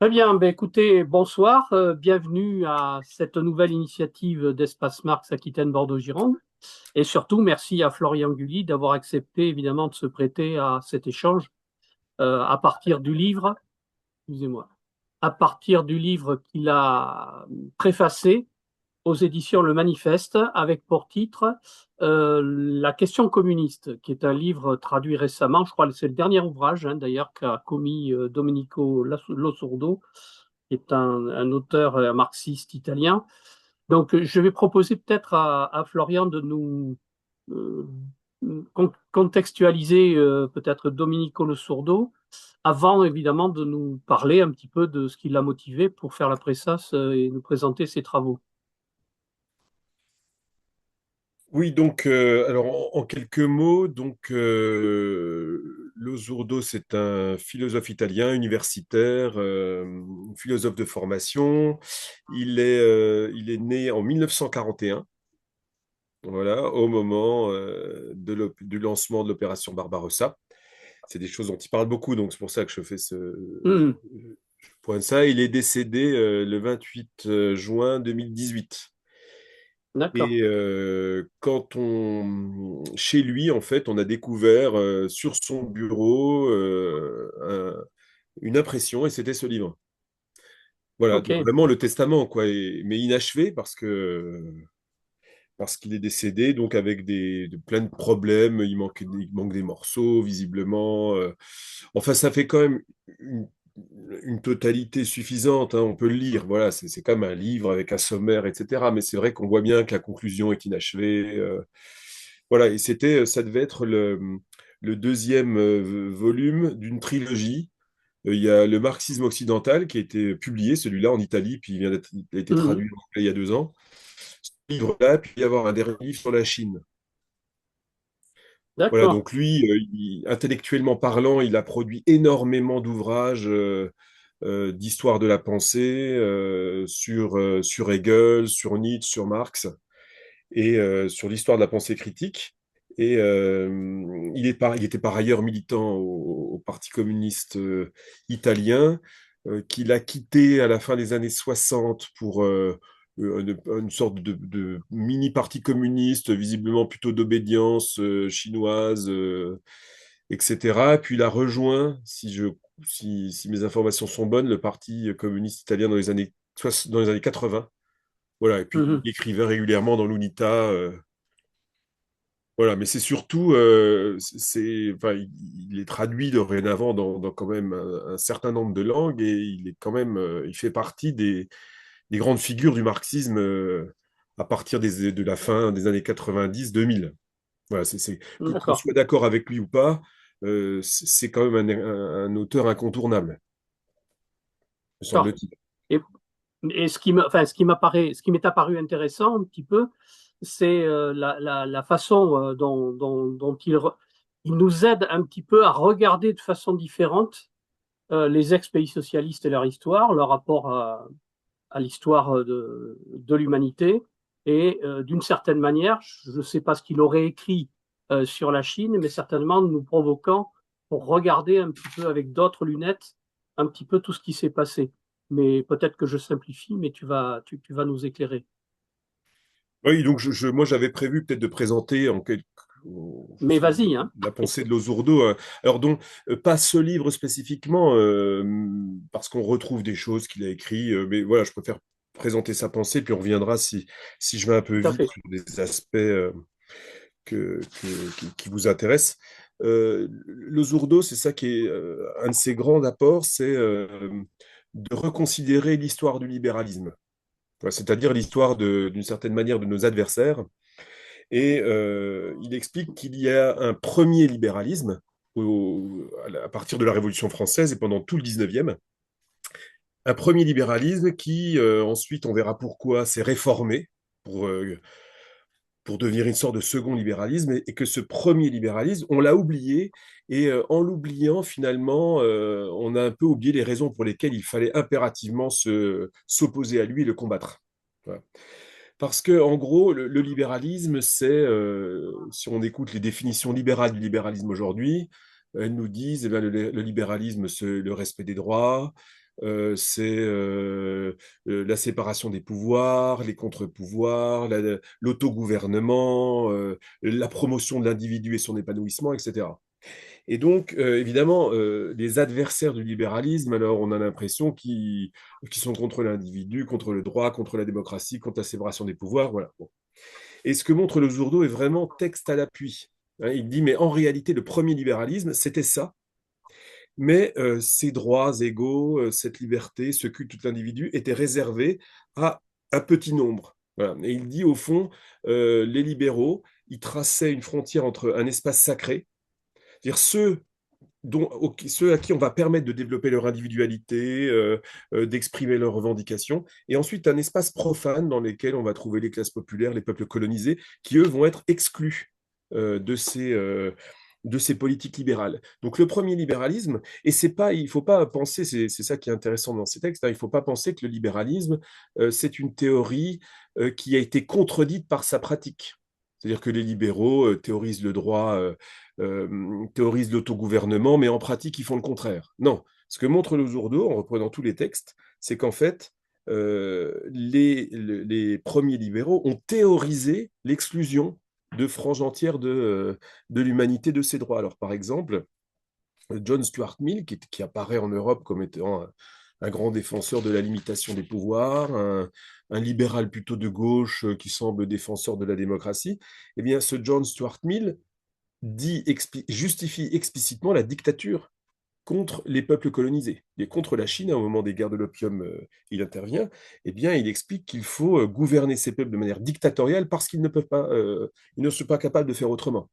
Très bien, ben écoutez, bonsoir, bienvenue à cette nouvelle initiative d'Espace Marx Aquitaine-Bordeaux-Gironde. Et surtout, merci à Florian Gully d'avoir accepté évidemment de se prêter à cet échange à partir du livre, excusez-moi, à partir du livre qu'il a préfacé aux éditions Le Manifeste, avec pour titre La question communiste, qui est un livre traduit récemment. Je crois que c'est le dernier ouvrage, hein, d'ailleurs, qu'a commis Domenico Losurdo, qui est un auteur marxiste italien. Donc, je vais proposer peut-être à Florian de nous euh, contextualiser peut-être Domenico Losurdo, avant évidemment de nous parler un petit peu de ce qui l'a motivé pour faire la préface et nous présenter ses travaux. Oui, donc, alors en quelques mots, donc Losurdo, c'est un philosophe italien, universitaire, philosophe de formation. Il est né en 1941, voilà, au moment du lancement de l'opération Barbarossa. C'est des choses dont il parle beaucoup, donc c'est pour ça que je fais Hmm. je pointe ça. Il est décédé le 28 juin 2018. D'accord. Et chez lui, en fait, on a découvert sur son bureau une impression et c'était ce livre. Voilà, donc Ok. vraiment le testament, quoi, mais inachevé parce qu'il est décédé, donc avec plein de problèmes. Il manque des morceaux, visiblement. Enfin, ça fait quand même une, une totalité suffisante, hein, on peut le lire. Voilà, c'est comme un livre avec un sommaire, etc. Mais c'est vrai qu'on voit bien que la conclusion est inachevée. Voilà, et ça devait être le deuxième volume d'une trilogie. Il y a le marxisme occidental qui a été publié, celui-là en Italie, puis il a été Mhm. traduit en anglais il y a 2 ans. Ce livre-là, puis il y avoir un dernier livre sur la Chine. Voilà, D'accord. donc lui, intellectuellement parlant, il a produit énormément d'ouvrages d'histoire de la pensée sur Hegel, sur Nietzsche, sur Marx et sur l'histoire de la pensée critique. Et il était par ailleurs militant au Parti communiste italien, qu'il a quitté à la fin des années 60 pour une sorte de mini-parti communiste, visiblement plutôt d'obédience chinoise, etc. Puis il a rejoint, si mes informations sont bonnes, le Parti communiste italien dans les années 80. Voilà, et puis Mhm. il écrivait régulièrement dans l'UNITA. Voilà, mais c'est surtout, enfin, il est traduit dorénavant dans quand même un certain nombre de langues et il est quand même, il fait partie des grandes figures du marxisme à partir de la fin des années 90-2000. Voilà, qu'on D'accord. soit d'accord avec lui ou pas, c'est quand même un auteur incontournable, me D'accord. semble-t-il. Et, et ce qui m'est apparu intéressant un petit peu, c'est la façon dont il nous aide un petit peu à regarder de façon différente les ex-pays socialistes et leur histoire, leur rapport à l'histoire de l'humanité. Et d'une certaine manière, je ne sais pas ce qu'il aurait écrit sur la Chine, mais certainement nous provoquant pour regarder un petit peu avec d'autres lunettes un petit peu tout ce qui s'est passé. Mais peut-être que je simplifie, mais tu vas nous éclairer. Oui, donc moi j'avais prévu peut-être de présenter Mais vas-y, hein. la pensée de Losurdo. Alors donc pas ce livre spécifiquement parce qu'on retrouve des choses qu'il a écrites, mais voilà, je préfère présenter sa pensée puis on reviendra si je vais un peu Tout à vite fait. sur des aspects qui vous intéressent. Losurdo, c'est ça qui est un de ses grands apports, c'est de reconsidérer l'histoire du libéralisme. Ouais, c'est-à-dire l'histoire d'une certaine manière de nos adversaires. Et il explique qu'il y a un premier libéralisme à partir de la Révolution française et pendant tout le 19e. Un premier libéralisme qui, ensuite, on verra pourquoi, s'est réformé pour, euh, pour devenir une sorte de second libéralisme et que ce premier libéralisme, on l'a oublié et en l'oubliant, finalement, on a un peu oublié les raisons pour lesquelles il fallait impérativement s'opposer à lui et le combattre. Voilà. Parce que, en gros, le libéralisme, si on écoute les définitions libérales du libéralisme aujourd'hui, elles nous disent, eh bien, le libéralisme, c'est le respect des droits, c'est la séparation des pouvoirs, les contre-pouvoirs, l'autogouvernement, la promotion de l'individu et son épanouissement, etc. Et donc, évidemment, les adversaires du libéralisme, alors on a l'impression qu'ils sont contre l'individu, contre le droit, contre la démocratie, contre la séparation des pouvoirs, voilà. Bon. Et ce que montre le Zourdo est vraiment texte à l'appui. Hein, il dit, mais en réalité, le premier libéralisme, c'était ça, mais ces droits égaux, cette liberté, ce culte de l'individu étaient réservés à un petit nombre. Voilà. Et il dit, au fond, les libéraux, ils traçaient une frontière entre un espace sacré, c'est-à-dire ceux à qui on va permettre de développer leur individualité, d'exprimer leurs revendications, et ensuite un espace profane dans lequel on va trouver les classes populaires, les peuples colonisés, qui eux vont être exclus euh, de ces, euh, de ces politiques libérales. Donc le premier libéralisme, et c'est pas, il faut pas penser, c'est ça qui est intéressant dans ces textes, hein, il faut pas penser que le libéralisme, c'est une théorie qui a été contredite par sa pratique. C'est-à-dire que les libéraux théorisent le droit, théorisent l'autogouvernement, mais en pratique, ils font le contraire. Non, ce que montre le Zourdo, en reprenant tous les textes, c'est qu'en fait, les premiers libéraux ont théorisé l'exclusion de franges entières de l'humanité de ses droits. Alors, par exemple, John Stuart Mill, qui apparaît en Europe comme étant un grand défenseur de la limitation des pouvoirs, un libéral plutôt de gauche qui semble défenseur de la démocratie, eh bien, ce John Stuart Mill justifie explicitement la dictature contre les peuples colonisés. Et contre la Chine, au moment des guerres de l'opium, il intervient, eh bien, il explique qu'il faut gouverner ces peuples de manière dictatoriale parce qu'ils ne peuvent pas, ils ne sont pas capables de faire autrement.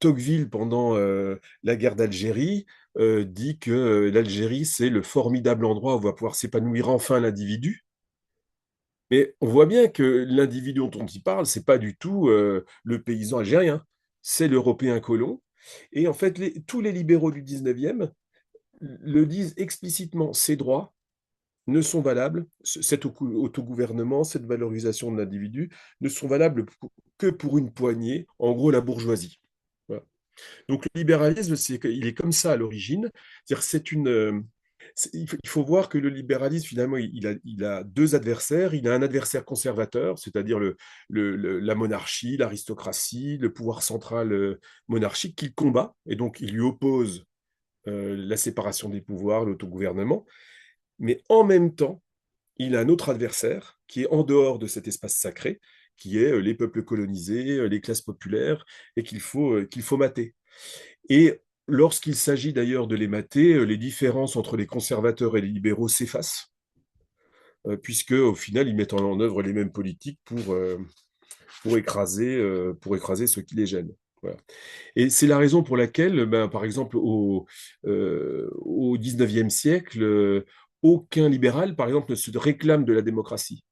Tocqueville, pendant la guerre d'Algérie, dit que l'Algérie, c'est le formidable endroit où va pouvoir s'épanouir enfin l'individu. Mais on voit bien que l'individu dont il parle, c'est pas du tout le paysan algérien, c'est l'Européen colon. Et en fait, tous les libéraux du 19e le disent explicitement, ces droits ne sont valables, cet autogouvernement, cette valorisation de l'individu, ne sont valables que pour une poignée, en gros la bourgeoisie. Voilà. Donc le libéralisme, il est comme ça à l'origine. C'est-à-dire, il faut voir que le libéralisme, finalement, il a deux adversaires. Il a un adversaire conservateur, c'est-à-dire la monarchie, l'aristocratie, le pouvoir central monarchique qu'il combat, et donc il lui oppose la séparation des pouvoirs, l'autogouvernement. Mais en même temps, il a un autre adversaire qui est en dehors de cet espace sacré, qui est les peuples colonisés, les classes populaires, et qu'il faut mater. Et lorsqu'il s'agit d'ailleurs de les mater, les différences entre les conservateurs et les libéraux s'effacent, puisque au final, ils mettent en œuvre les mêmes politiques pour écraser ceux qui les gênent. Voilà. Et c'est la raison pour laquelle, ben, par exemple, au 19e siècle, aucun libéral, par exemple, ne se réclame de la démocratie.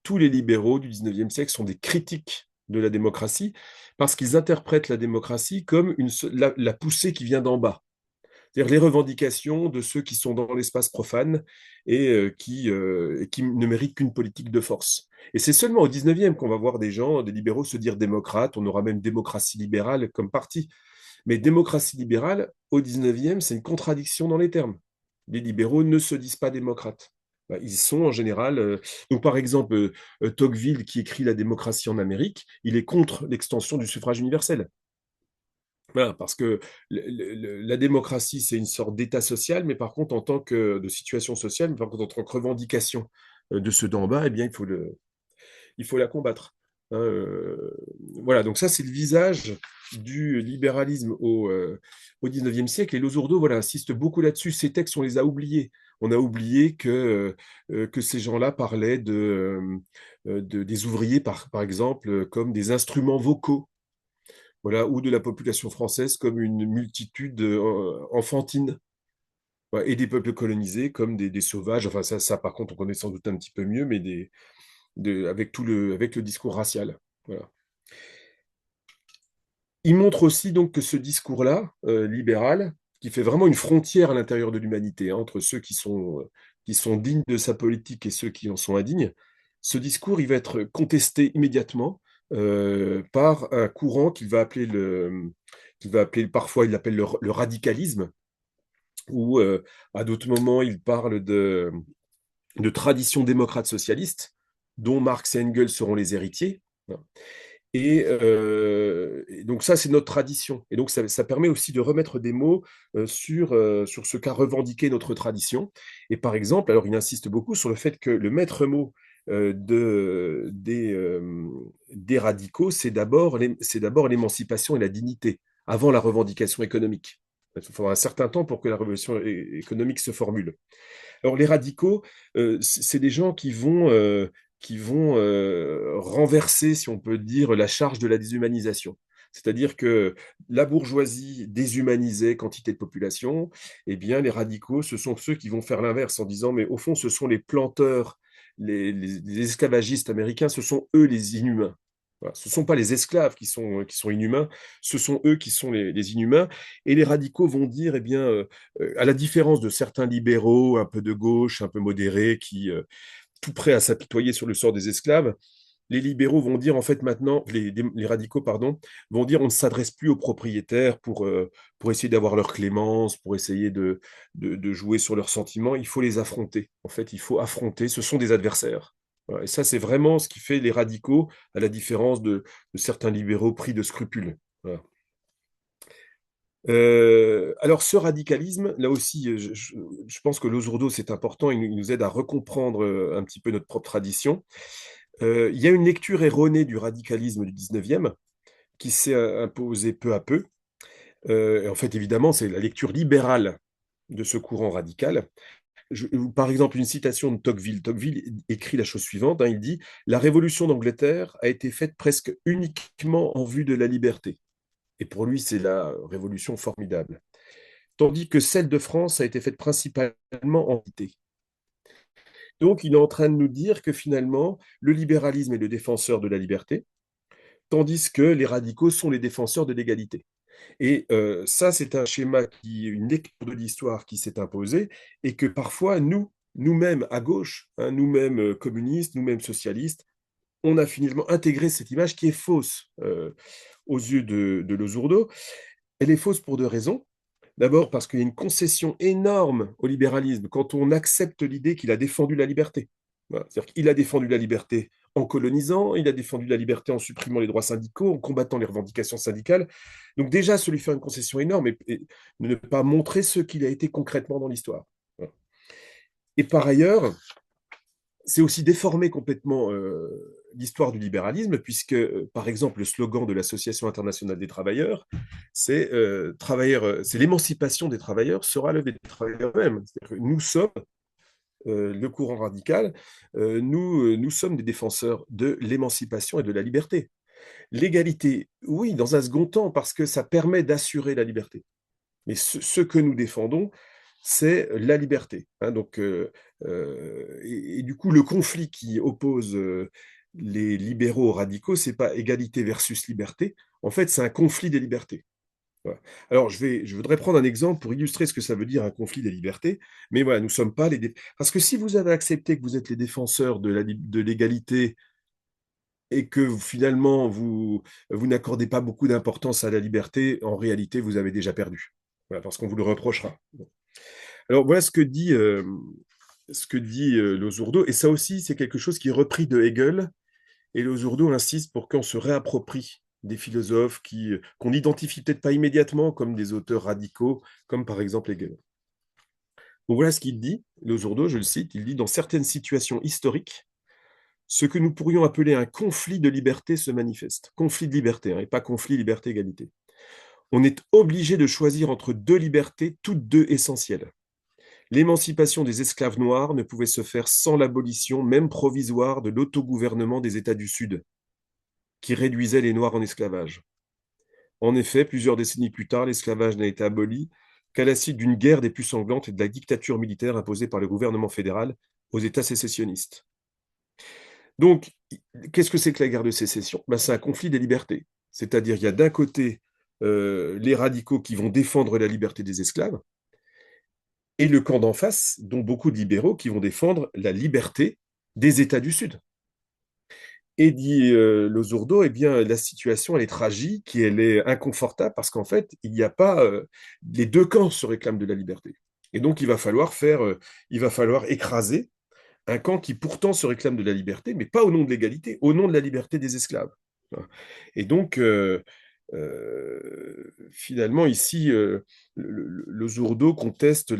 Tous les libéraux du 19e siècle sont des critiques de la démocratie parce qu'ils interprètent la démocratie comme la poussée qui vient d'en bas. C'est-à-dire les revendications de ceux qui sont dans l'espace profane et qui ne méritent qu'une politique de force. Et c'est seulement au 19e qu'on va voir des gens, des libéraux, se dire démocrates. On aura même démocratie libérale comme parti. Mais démocratie libérale, au 19e, c'est une contradiction dans les termes. Les libéraux ne se disent pas démocrates. Ils sont en général. Donc, par exemple, Tocqueville, qui écrit La démocratie en Amérique, il est contre l'extension du suffrage universel. Voilà, parce que la démocratie, c'est une sorte d'état social, mais par contre, en tant que de situation sociale, mais par contre, en tant que revendication de ceux d'en bas, eh bien, il faut la combattre. Hein, voilà, donc ça, c'est le visage du libéralisme au 19e siècle. Et Losurdo, voilà, insiste beaucoup là-dessus. Ces textes, on les a oubliés. On a oublié que ces gens-là parlaient des ouvriers, par exemple, comme des instruments vocaux, voilà, ou de la population française comme une multitude enfantine, voilà, et des peuples colonisés comme des sauvages. Enfin, ça, par contre, on connaît sans doute un petit peu mieux, mais avec le discours racial. Voilà. Il montre aussi donc que ce discours-là, libéral, qui fait vraiment une frontière à l'intérieur de l'humanité, hein, entre ceux qui sont dignes de sa politique et ceux qui en sont indignes, ce discours, il va être contesté immédiatement par un courant qu'il va appeler parfois il l'appelle le radicalisme, ou à d'autres moments, il parle de tradition démocrate socialiste, dont Marx et Engels seront les héritiers. Et donc ça, c'est notre tradition. Et donc ça permet aussi de remettre des mots sur ce qu'a revendiqué notre tradition. Et par exemple, alors il insiste beaucoup sur le fait que le maître mot des radicaux, c'est d'abord l'émancipation et la dignité, avant la revendication économique. Il faudra un certain temps pour que la révolution économique se formule. Alors, les radicaux, c'est des gens qui vont renverser, si on peut dire, la charge de la déshumanisation. C'est-à-dire que la bourgeoisie déshumanisait quantité de population, eh bien, les radicaux, ce sont ceux qui vont faire l'inverse en disant, mais au fond, ce sont les planteurs, les esclavagistes américains, ce sont eux les inhumains. Voilà. Ce ne sont pas les esclaves qui sont inhumains, ce sont eux qui sont les inhumains. Et les radicaux vont dire, eh bien, à la différence de certains libéraux, un peu de gauche, un peu modérés, qui tout prêts à s'apitoyer sur le sort des esclaves, les libéraux vont dire en fait maintenant, les radicaux, pardon, vont dire on ne s'adresse plus aux propriétaires pour essayer d'avoir leur clémence, pour essayer de jouer sur leurs sentiments. Il faut les affronter. En fait, il faut affronter. Ce sont des adversaires. Voilà. Et ça, c'est vraiment ce qui fait les radicaux, à la différence de certains libéraux pris de scrupules. Voilà. Alors, ce radicalisme, là aussi, je pense que Losurdo, c'est important, il nous aide à recomprendre un petit peu notre propre tradition. Il y a une lecture erronée du radicalisme du 19e qui s'est imposée peu à peu. Et en fait, évidemment, c'est la lecture libérale de ce courant radical. Par exemple, une citation de Tocqueville. Tocqueville écrit la chose suivante, hein, il dit: La Révolution d'Angleterre a été faite presque uniquement en vue de la liberté. Et pour lui, c'est la révolution formidable. Tandis que celle de France a été faite principalement en vérité. Donc, il est en train de nous dire que finalement, le libéralisme est le défenseur de la liberté, tandis que les radicaux sont les défenseurs de l'égalité. Et ça, c'est un schéma une lecture de l'histoire qui s'est imposée, et que parfois, nous-mêmes à gauche, hein, nous-mêmes communistes, nous-mêmes socialistes, on a finalement intégré cette image qui est fausse aux yeux de Losurdo. Elle est fausse pour deux raisons. D'abord parce qu'il y a une concession énorme au libéralisme quand on accepte l'idée qu'il a défendu la liberté. Voilà. C'est-à-dire qu'il a défendu la liberté en colonisant, il a défendu la liberté en supprimant les droits syndicaux, en combattant les revendications syndicales. Donc déjà, se lui faire une concession énorme et ne pas montrer ce qu'il a été concrètement dans l'histoire. Voilà. Et par ailleurs, c'est aussi déformer complètement l'histoire du libéralisme, puisque, par exemple, le slogan de l'Association internationale des travailleurs, c'est l'émancipation des travailleurs sera levée des travailleurs eux-mêmes. Nous sommes le courant radical, nous sommes des défenseurs de l'émancipation et de la liberté. L'égalité, oui, dans un second temps, parce que ça permet d'assurer la liberté. Mais ce que nous défendons, c'est la liberté. Hein, donc, et du coup, le conflit qui oppose les libéraux aux radicaux, c'est pas égalité versus liberté. En fait, c'est un conflit des libertés. Voilà. Alors, je voudrais prendre un exemple pour illustrer ce que ça veut dire un conflit des libertés. Mais voilà, nous sommes pas parce que si vous avez accepté que vous êtes les défenseurs de l'égalité et que finalement vous n'accordez pas beaucoup d'importance à la liberté, en réalité, vous avez déjà perdu. Voilà, parce qu'on vous le reprochera. Alors voilà ce que dit Losurdo, et ça aussi c'est quelque chose qui est repris de Hegel, et Losurdo insiste pour qu'on se réapproprie des philosophes qu'on n'identifie peut-être pas immédiatement comme des auteurs radicaux, comme par exemple Hegel. Donc voilà ce qu'il dit, Losurdo, je le cite, il dit: Dans certaines situations historiques, ce que nous pourrions appeler un conflit de liberté se manifeste. Conflit de liberté, hein, et pas conflit liberté-égalité. On est obligé de choisir entre deux libertés, toutes deux essentielles. L'émancipation des esclaves noirs ne pouvait se faire sans l'abolition, même provisoire, de l'autogouvernement des États du Sud, qui réduisait les Noirs en esclavage. En effet, plusieurs décennies plus tard, l'esclavage n'a été aboli qu'à la suite d'une guerre des plus sanglantes et de la dictature militaire imposée par le gouvernement fédéral aux États sécessionnistes. Donc, qu'est-ce que c'est que la guerre de sécession? C'est un conflit des libertés. C'est-à-dire, il y a d'un côté les radicaux qui vont défendre la liberté des esclaves, et le camp d'en face, dont beaucoup de libéraux qui vont défendre la liberté des États du Sud. Et dit Losurdo, eh bien, la situation, elle est tragique et elle est inconfortable parce qu'en fait, il n'y a pas. Les deux camps se réclament de la liberté. Et donc, il va falloir écraser un camp qui pourtant se réclame de la liberté, mais pas au nom de l'égalité, au nom de la liberté des esclaves. Et donc, finalement, ici, le Zourdo conteste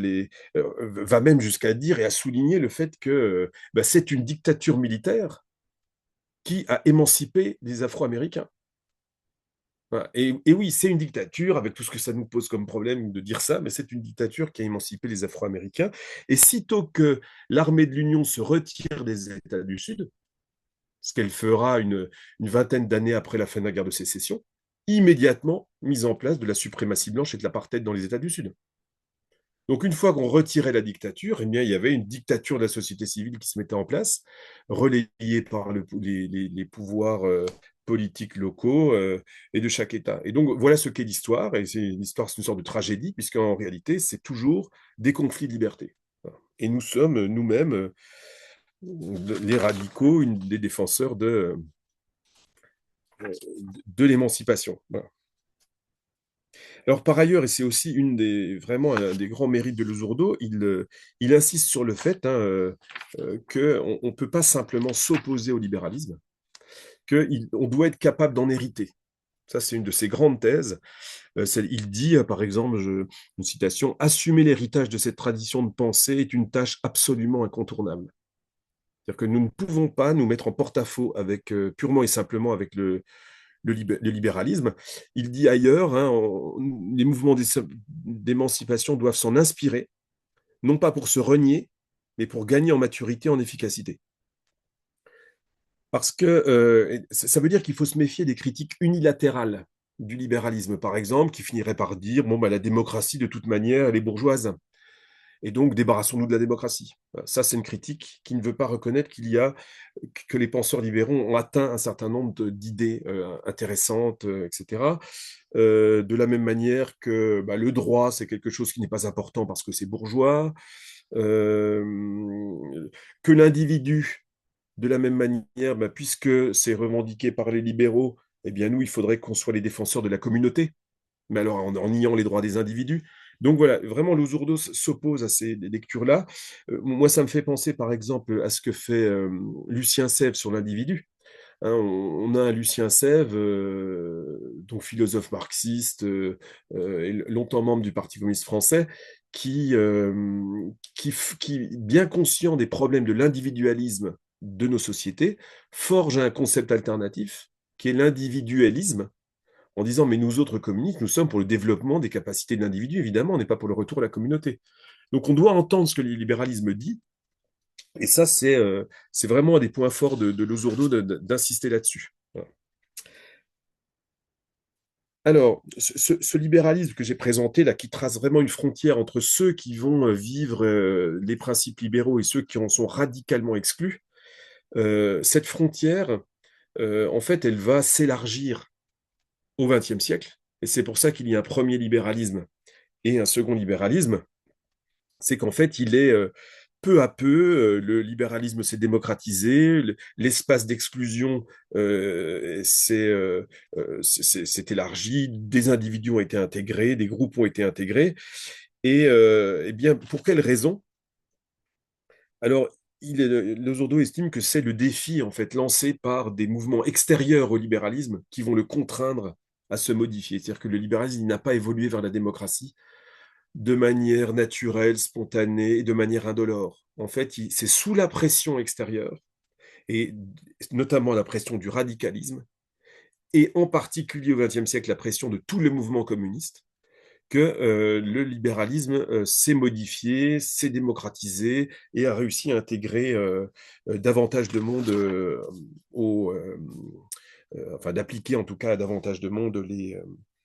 va même jusqu'à dire et à souligner le fait que bah, c'est une dictature militaire qui a émancipé les Afro-Américains. Voilà. Et oui, c'est une dictature, avec tout ce que ça nous pose comme problème de dire ça, mais c'est une dictature qui a émancipé les Afro-Américains. Et sitôt que l'armée de l'Union se retire des États du Sud, ce qu'elle fera une vingtaine d'années après la fin de la guerre de sécession, immédiatement mise en place de la suprématie blanche et de l'apartheid dans les États du Sud. Donc une fois qu'on retirait la dictature, eh bien, il y avait une dictature de la société civile qui se mettait en place, relayée par les pouvoirs politiques locaux et de chaque État. Et donc voilà ce qu'est l'histoire, et l'histoire c'est une sorte de tragédie, puisqu'en réalité c'est toujours des conflits de liberté. Et nous sommes nous-mêmes les radicaux, des défenseurs de l'émancipation. Voilà. Alors par ailleurs, et c'est aussi vraiment un des grands mérites de Luzurdo, il insiste sur le fait qu'on ne peut pas simplement s'opposer au libéralisme, qu'on doit être capable d'en hériter. Ça, c'est une de ses grandes thèses. Il dit, par exemple, une citation, assumer l'héritage de cette tradition de pensée est une tâche absolument incontournable. C'est-à-dire que nous ne pouvons pas nous mettre en porte-à-faux purement et simplement avec le libéralisme. Il dit ailleurs, hein, les mouvements d'émancipation doivent s'en inspirer, non pas pour se renier, mais pour gagner en maturité, en efficacité. Parce que ça veut dire qu'il faut se méfier des critiques unilatérales du libéralisme, par exemple, qui finiraient par dire, bon, bah, la démocratie, de toute manière, elle est bourgeoise. Et donc, débarrassons-nous de la démocratie. Ça, c'est une critique qui ne veut pas reconnaître que les penseurs libéraux ont atteint un certain nombre d'idées intéressantes, etc. De la même manière que bah, le droit, c'est quelque chose qui n'est pas important parce que c'est bourgeois, euh, que l'individu, de la même manière, bah, puisque c'est revendiqué par les libéraux, eh bien nous, il faudrait qu'on soit les défenseurs de la communauté, mais alors en niant les droits des individus. Donc voilà, vraiment, Luzurdo s'oppose à ces lectures-là. Moi, ça me fait penser, par exemple, à ce que fait Lucien Sèvres sur l'individu. Hein, on a un Lucien Sèvres, donc philosophe marxiste, et longtemps membre du Parti communiste français, qui, bien conscient des problèmes de l'individualisme de nos sociétés, forge un concept alternatif qui est l'individualisme, en disant, mais nous autres communistes, nous sommes pour le développement des capacités de l'individu, évidemment, on n'est pas pour le retour à la communauté. Donc on doit entendre ce que le libéralisme dit, et ça, c'est vraiment un des points forts de Luzurdo d'insister là-dessus. Voilà. Alors, ce libéralisme que j'ai présenté, là, qui trace vraiment une frontière entre ceux qui vont vivre les principes libéraux et ceux qui en sont radicalement exclus, cette frontière, en fait, elle va s'élargir au XXe siècle. Et c'est pour ça qu'il y a un premier libéralisme et un second libéralisme. C'est qu'en fait, peu à peu, le libéralisme s'est démocratisé, l'espace d'exclusion s'est élargi, des individus ont été intégrés, des groupes ont été intégrés. Et eh bien, pour quelles raisons? Alors, Lozordo estime que c'est le défi en fait lancé par des mouvements extérieurs au libéralisme qui vont le contraindre à se modifier. C'est-à-dire que le libéralisme n'a pas évolué vers la démocratie de manière naturelle, spontanée et de manière indolore. En fait, c'est sous la pression extérieure, et notamment la pression du radicalisme, et en particulier au XXe siècle la pression de tous les mouvements communistes, que le libéralisme s'est modifié, s'est démocratisé et a réussi à intégrer davantage de monde enfin d'appliquer en tout cas à davantage de monde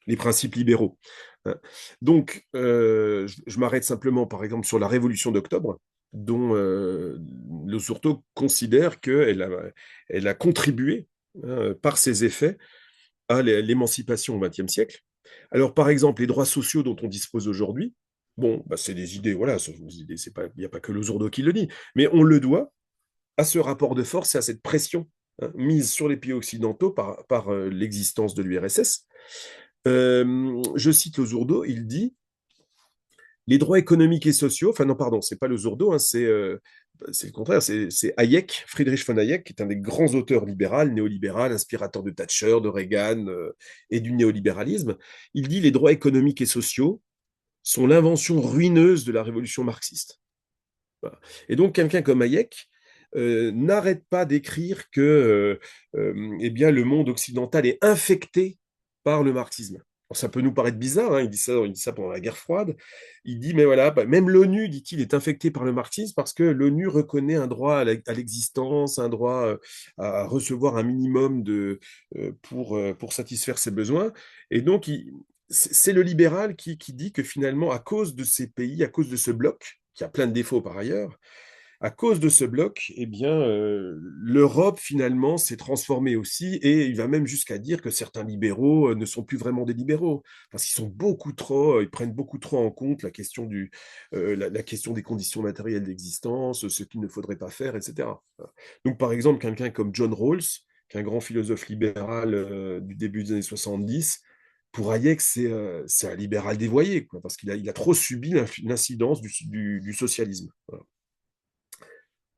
les principes libéraux. Hein. Donc, je m'arrête simplement, par exemple, sur la Révolution d'octobre, dont le Surtot considère elle a contribué, hein, par ses effets à l'émancipation au XXe siècle. Alors, par exemple, les droits sociaux dont on dispose aujourd'hui, bon, bah, c'est des idées, voilà, il n'y a pas que le Zourdo qui le dit, mais on le doit à ce rapport de force et à cette pression, hein, mise sur les pays occidentaux par l'existence de l'URSS. Je cite le Zourdo, il dit Les droits économiques et sociaux, enfin non, pardon, c'est pas le Zurdo, hein, c'est le contraire, c'est Hayek, Friedrich von Hayek, qui est un des grands auteurs néolibéral, inspirateur de Thatcher, de Reagan et du néolibéralisme. Il dit les droits économiques et sociaux sont l'invention ruineuse de la révolution marxiste. Voilà. Et donc, quelqu'un comme Hayek n'arrête pas d'écrire que eh bien, le monde occidental est infecté par le marxisme. Alors, ça peut nous paraître bizarre, hein, il dit ça pendant la guerre froide. Il dit, mais voilà, bah, même l'ONU, dit-il, est infectée par le marxisme parce que l'ONU reconnaît un droit à l'existence, un droit à recevoir un minimum pour satisfaire ses besoins. Et donc, c'est le libéral qui dit que finalement, à cause de ces pays, à cause de ce bloc, qui a plein de défauts par ailleurs, à cause de ce bloc, eh bien, l'Europe finalement s'est transformée aussi, et il va même jusqu'à dire que certains libéraux ne sont plus vraiment des libéraux, parce qu'ils sont beaucoup trop, ils prennent beaucoup trop en compte la question la question des conditions matérielles d'existence, ce qu'il ne faudrait pas faire, etc. Donc, par exemple, quelqu'un comme John Rawls, qui est un grand philosophe libéral du début des années 70, pour Hayek, c'est un libéral dévoyé, quoi, parce il a trop subi l'incidence du socialisme. Voilà.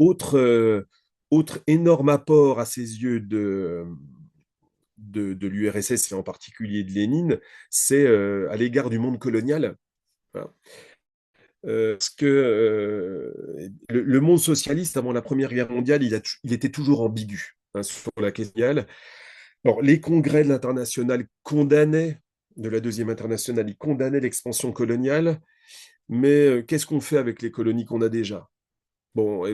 Autre, autre énorme apport à ses yeux de l'URSS et en particulier de Lénine, c'est à l'égard du monde colonial. Voilà. Parce que le monde socialiste, avant la Première Guerre mondiale, il était toujours ambigu hein, sur la question. Alors, les congrès de l'international condamnaient, de la Deuxième Internationale, ils condamnaient l'expansion coloniale, mais qu'est-ce qu'on fait avec les colonies qu'on a déjà? Bon,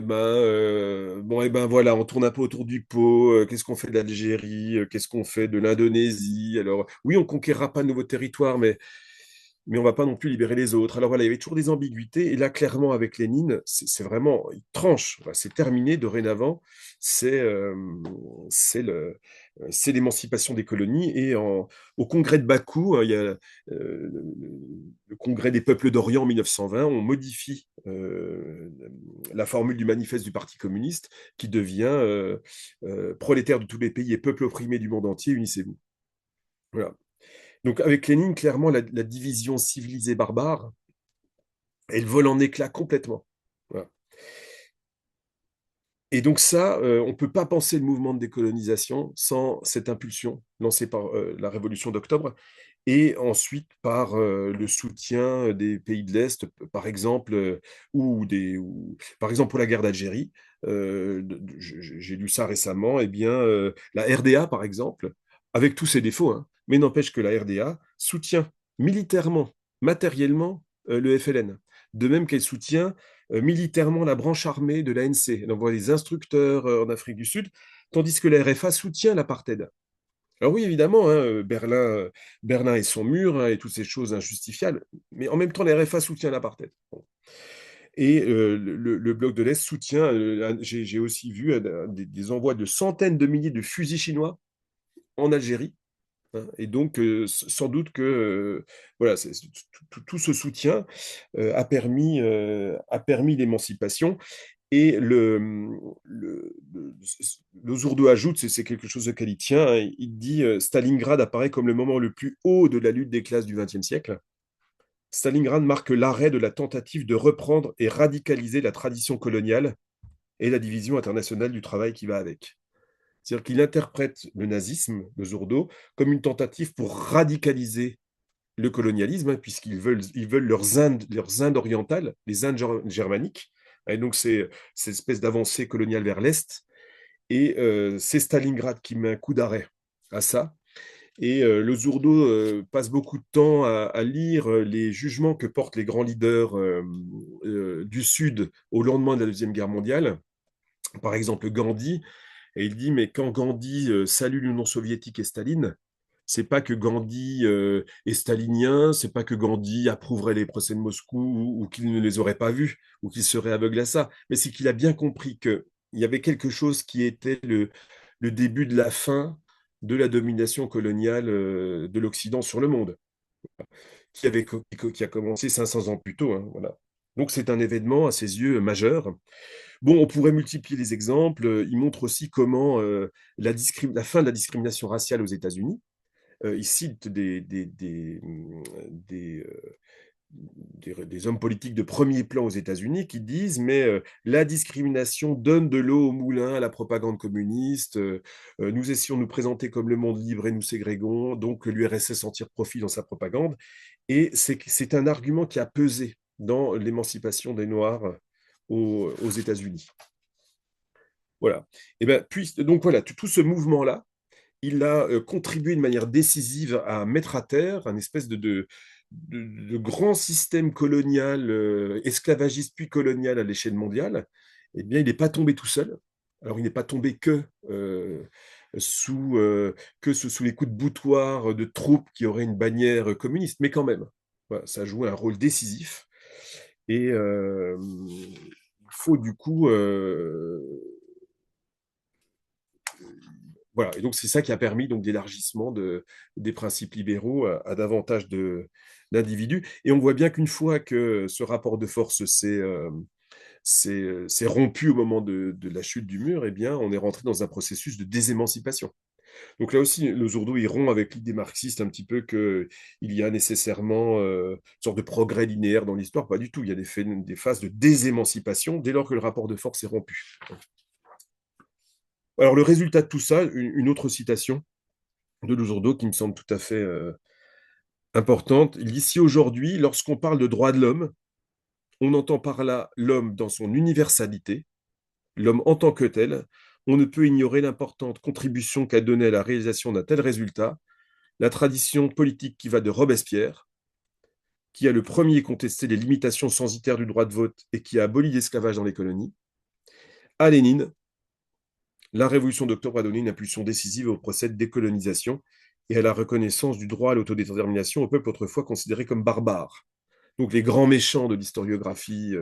voilà, on tourne un peu autour du pot. Qu'est-ce qu'on fait de l'Algérie? Qu'est-ce qu'on fait de l'Indonésie? Alors, oui, on conquérera pas de nouveaux territoires, mais on va pas non plus libérer les autres. Alors voilà, il y avait toujours des ambiguïtés. Et là, clairement, avec Lénine, c'est vraiment, il tranche. Voilà, c'est terminé dorénavant. C'est c'est le, c'est l'émancipation des colonies. Au congrès de Bakou, hein, il y a le congrès des peuples d'Orient en 1920, on modifie la formule du manifeste du Parti communiste qui devient prolétaires de tous les pays et peuples opprimés du monde entier, unissez-vous. Voilà. Donc avec Lénine, clairement, la division civilisée-barbare, elle vole en éclats complètement. Voilà. Et donc ça, on ne peut pas penser le mouvement de décolonisation sans cette impulsion lancée par la Révolution d'octobre et ensuite par le soutien des pays de l'Est, par exemple, par exemple pour la guerre d'Algérie. J'ai lu ça récemment, eh bien, la RDA, par exemple, avec tous ses défauts, hein, mais n'empêche que la RDA soutient militairement, matériellement, le FLN. De même qu'elle soutient militairement la branche armée de l'ANC. Elle envoie des instructeurs en Afrique du Sud, tandis que la RFA soutient l'apartheid. Alors oui, évidemment, hein, Berlin et son mur hein, et toutes ces choses injustifiables, mais en même temps, la RFA soutient l'apartheid. Bon. Et le bloc de l'Est soutient, j'ai aussi vu des envois de centaines de milliers de fusils chinois en Algérie. Hein, et donc, sans doute que voilà, tout ce soutien a permis l'émancipation. Et le Zourdo ajoute, c'est quelque chose auquel il tient, hein, il dit Stalingrad apparaît comme le moment le plus haut de la lutte des classes du XXe siècle. Stalingrad marque l'arrêt de la tentative de reprendre et radicaliser la tradition coloniale et la division internationale du travail qui va avec. C'est-à-dire qu'il interprète le nazisme, le Zourdo, comme une tentative pour radicaliser le colonialisme, hein, ils veulent leurs Indes orientales, les Indes germaniques. Et donc, c'est cette espèce d'avancée coloniale vers l'Est. Et c'est Stalingrad qui met un coup d'arrêt à ça. Et le Zourdo passe beaucoup de temps à lire les jugements que portent les grands leaders du Sud au lendemain de la Deuxième Guerre mondiale. Par exemple, Gandhi. Et il dit, mais quand Gandhi salue l'Union soviétique et Staline, c'est pas que Gandhi est stalinien, c'est pas que Gandhi approuverait les procès de Moscou ou qu'il ne les aurait pas vus ou qu'il serait aveugle à ça, mais c'est qu'il a bien compris qu'il y avait quelque chose qui était le début de la fin de la domination coloniale de l'Occident sur le monde, qui a commencé 500 ans plus tôt. Hein, voilà. Donc c'est un événement à ses yeux majeur. Bon, on pourrait multiplier les exemples. Il montre aussi comment la fin de la discrimination raciale aux États-Unis. Il cite des des hommes politiques de premier plan aux États-Unis qui disent, mais la discrimination donne de l'eau au moulin à la propagande communiste, nous essayons de nous présenter comme le monde libre et nous ségrégons, donc l'URSS en tire profit dans sa propagande. Et c'est un argument qui a pesé dans l'émancipation des Noirs aux États-Unis. Voilà. Et ben, donc voilà, tout ce mouvement-là, il a contribué de manière décisive à mettre à terre un espèce de grand système colonial, esclavagiste puis colonial à l'échelle mondiale. Eh bien, il n'est pas tombé tout seul. Alors, il n'est pas tombé sous, sous les coups de boutoir de troupes qui auraient une bannière communiste, mais quand même, voilà, ça a joué un rôle décisif. Et il faut du coup voilà, et donc c'est ça qui a permis donc d'élargissement des principes libéraux à davantage d'individus. Et on voit bien qu'une fois que ce rapport de force s'est rompu au moment de la chute du mur, eh bien, on est rentré dans un processus de désémancipation. Donc là aussi, le Zourdo, il rompt avec l'idée marxiste un petit peu qu'il y a nécessairement une sorte de progrès linéaire dans l'histoire. Pas du tout, il y a des phases de désémancipation dès lors que le rapport de force est rompu. Alors le résultat de tout ça, une autre citation de Luzurdo qui me semble tout à fait importante. Il dit, si aujourd'hui, lorsqu'on parle de droits de l'homme, on entend par là l'homme dans son universalité, l'homme en tant que tel, on ne peut ignorer l'importante contribution qu'a donnée à la réalisation d'un tel résultat la tradition politique qui va de Robespierre, qui a le premier contesté les limitations censitaires du droit de vote et qui a aboli l'esclavage dans les colonies, à Lénine. La révolution d'octobre a donné une impulsion décisive au procès de décolonisation et à la reconnaissance du droit à l'autodétermination au peuple autrefois considéré comme barbare. Donc les grands méchants de l'historiographie,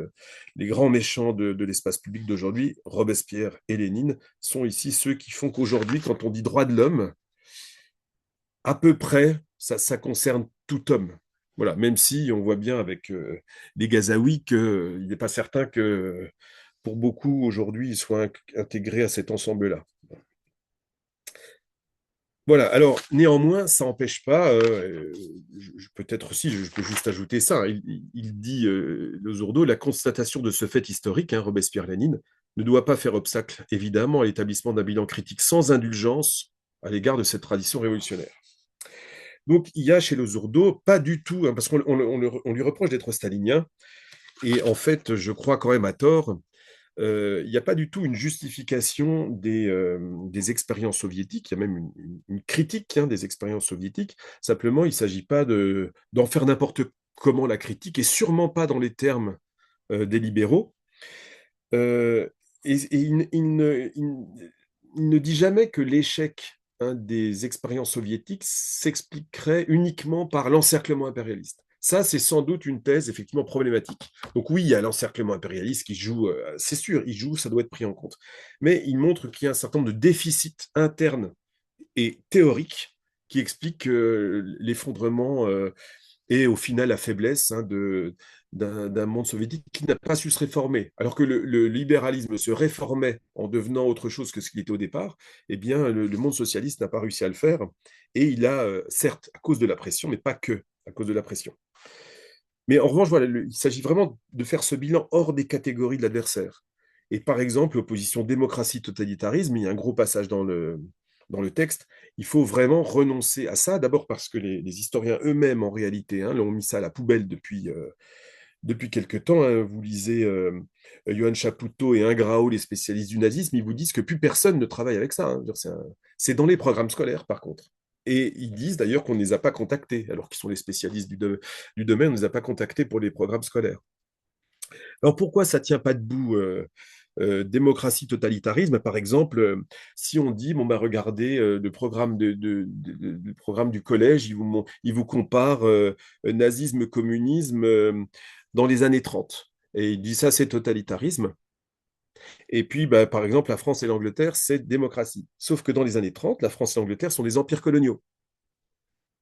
les grands méchants de l'espace public d'aujourd'hui, Robespierre et Lénine, sont ici ceux qui font qu'aujourd'hui, quand on dit droit de l'homme, à peu près, ça concerne tout homme. Voilà, même si on voit bien avec les Gazaouis qu'il n'est pas certain que pour beaucoup aujourd'hui, ils soient intégrés à cet ensemble-là. Voilà, alors néanmoins, ça n'empêche pas, peut-être aussi, je peux juste ajouter ça, il dit, le Zourdo, la constatation de ce fait historique, hein, Robespierre-Lénine, ne doit pas faire obstacle, évidemment, à l'établissement d'un bilan critique sans indulgence à l'égard de cette tradition révolutionnaire. Donc il y a chez le Zourdo, pas du tout, hein, parce qu'on lui reproche d'être stalinien, et en fait, je crois quand même à tort, il n'y a pas du tout une justification des expériences soviétiques, il y a même une critique hein, des expériences soviétiques. Simplement, il ne s'agit pas d'en faire n'importe comment la critique, et sûrement pas dans les termes des libéraux. Euh, et il ne dit jamais que l'échec hein, des expériences soviétiques s'expliquerait uniquement par l'encerclement impérialiste. Ça, c'est sans doute une thèse effectivement problématique. Donc oui, il y a l'encerclement impérialiste qui joue, c'est sûr, il joue, ça doit être pris en compte. Mais il montre qu'il y a un certain nombre de déficits internes et théoriques qui expliquent l'effondrement et au final la faiblesse hein, d'un monde soviétique qui n'a pas su se réformer. Alors que le libéralisme se réformait en devenant autre chose que ce qu'il était au départ, eh bien le monde socialiste n'a pas réussi à le faire. Et il a, certes, à cause de la pression, mais pas que à cause de la pression. Mais en revanche, voilà, il s'agit vraiment de faire ce bilan hors des catégories de l'adversaire. Et par exemple, l'opposition démocratie-totalitarisme, il y a un gros passage dans le texte, il faut vraiment renoncer à ça, d'abord parce que les historiens eux-mêmes, en réalité, hein, l'ont mis ça à la poubelle depuis quelque temps. Hein. Vous lisez Johann Chapoutot et Ingrao, les spécialistes du nazisme, ils vous disent que plus personne ne travaille avec ça. Hein. C'est dans les programmes scolaires, par contre. Et ils disent d'ailleurs qu'on ne les a pas contactés, alors qu'ils sont les spécialistes du domaine, on ne les a pas contactés pour les programmes scolaires. Alors pourquoi ça ne tient pas debout démocratie, totalitarisme, par exemple, si on dit, bon, bah, regardez le programme, le programme du collège, il vous compare nazisme, communisme dans les années 30. Et il dit ça, c'est totalitarisme. Et puis, bah, par exemple, la France et l'Angleterre, c'est démocratie. Sauf que dans les années 30, la France et l'Angleterre sont des empires coloniaux.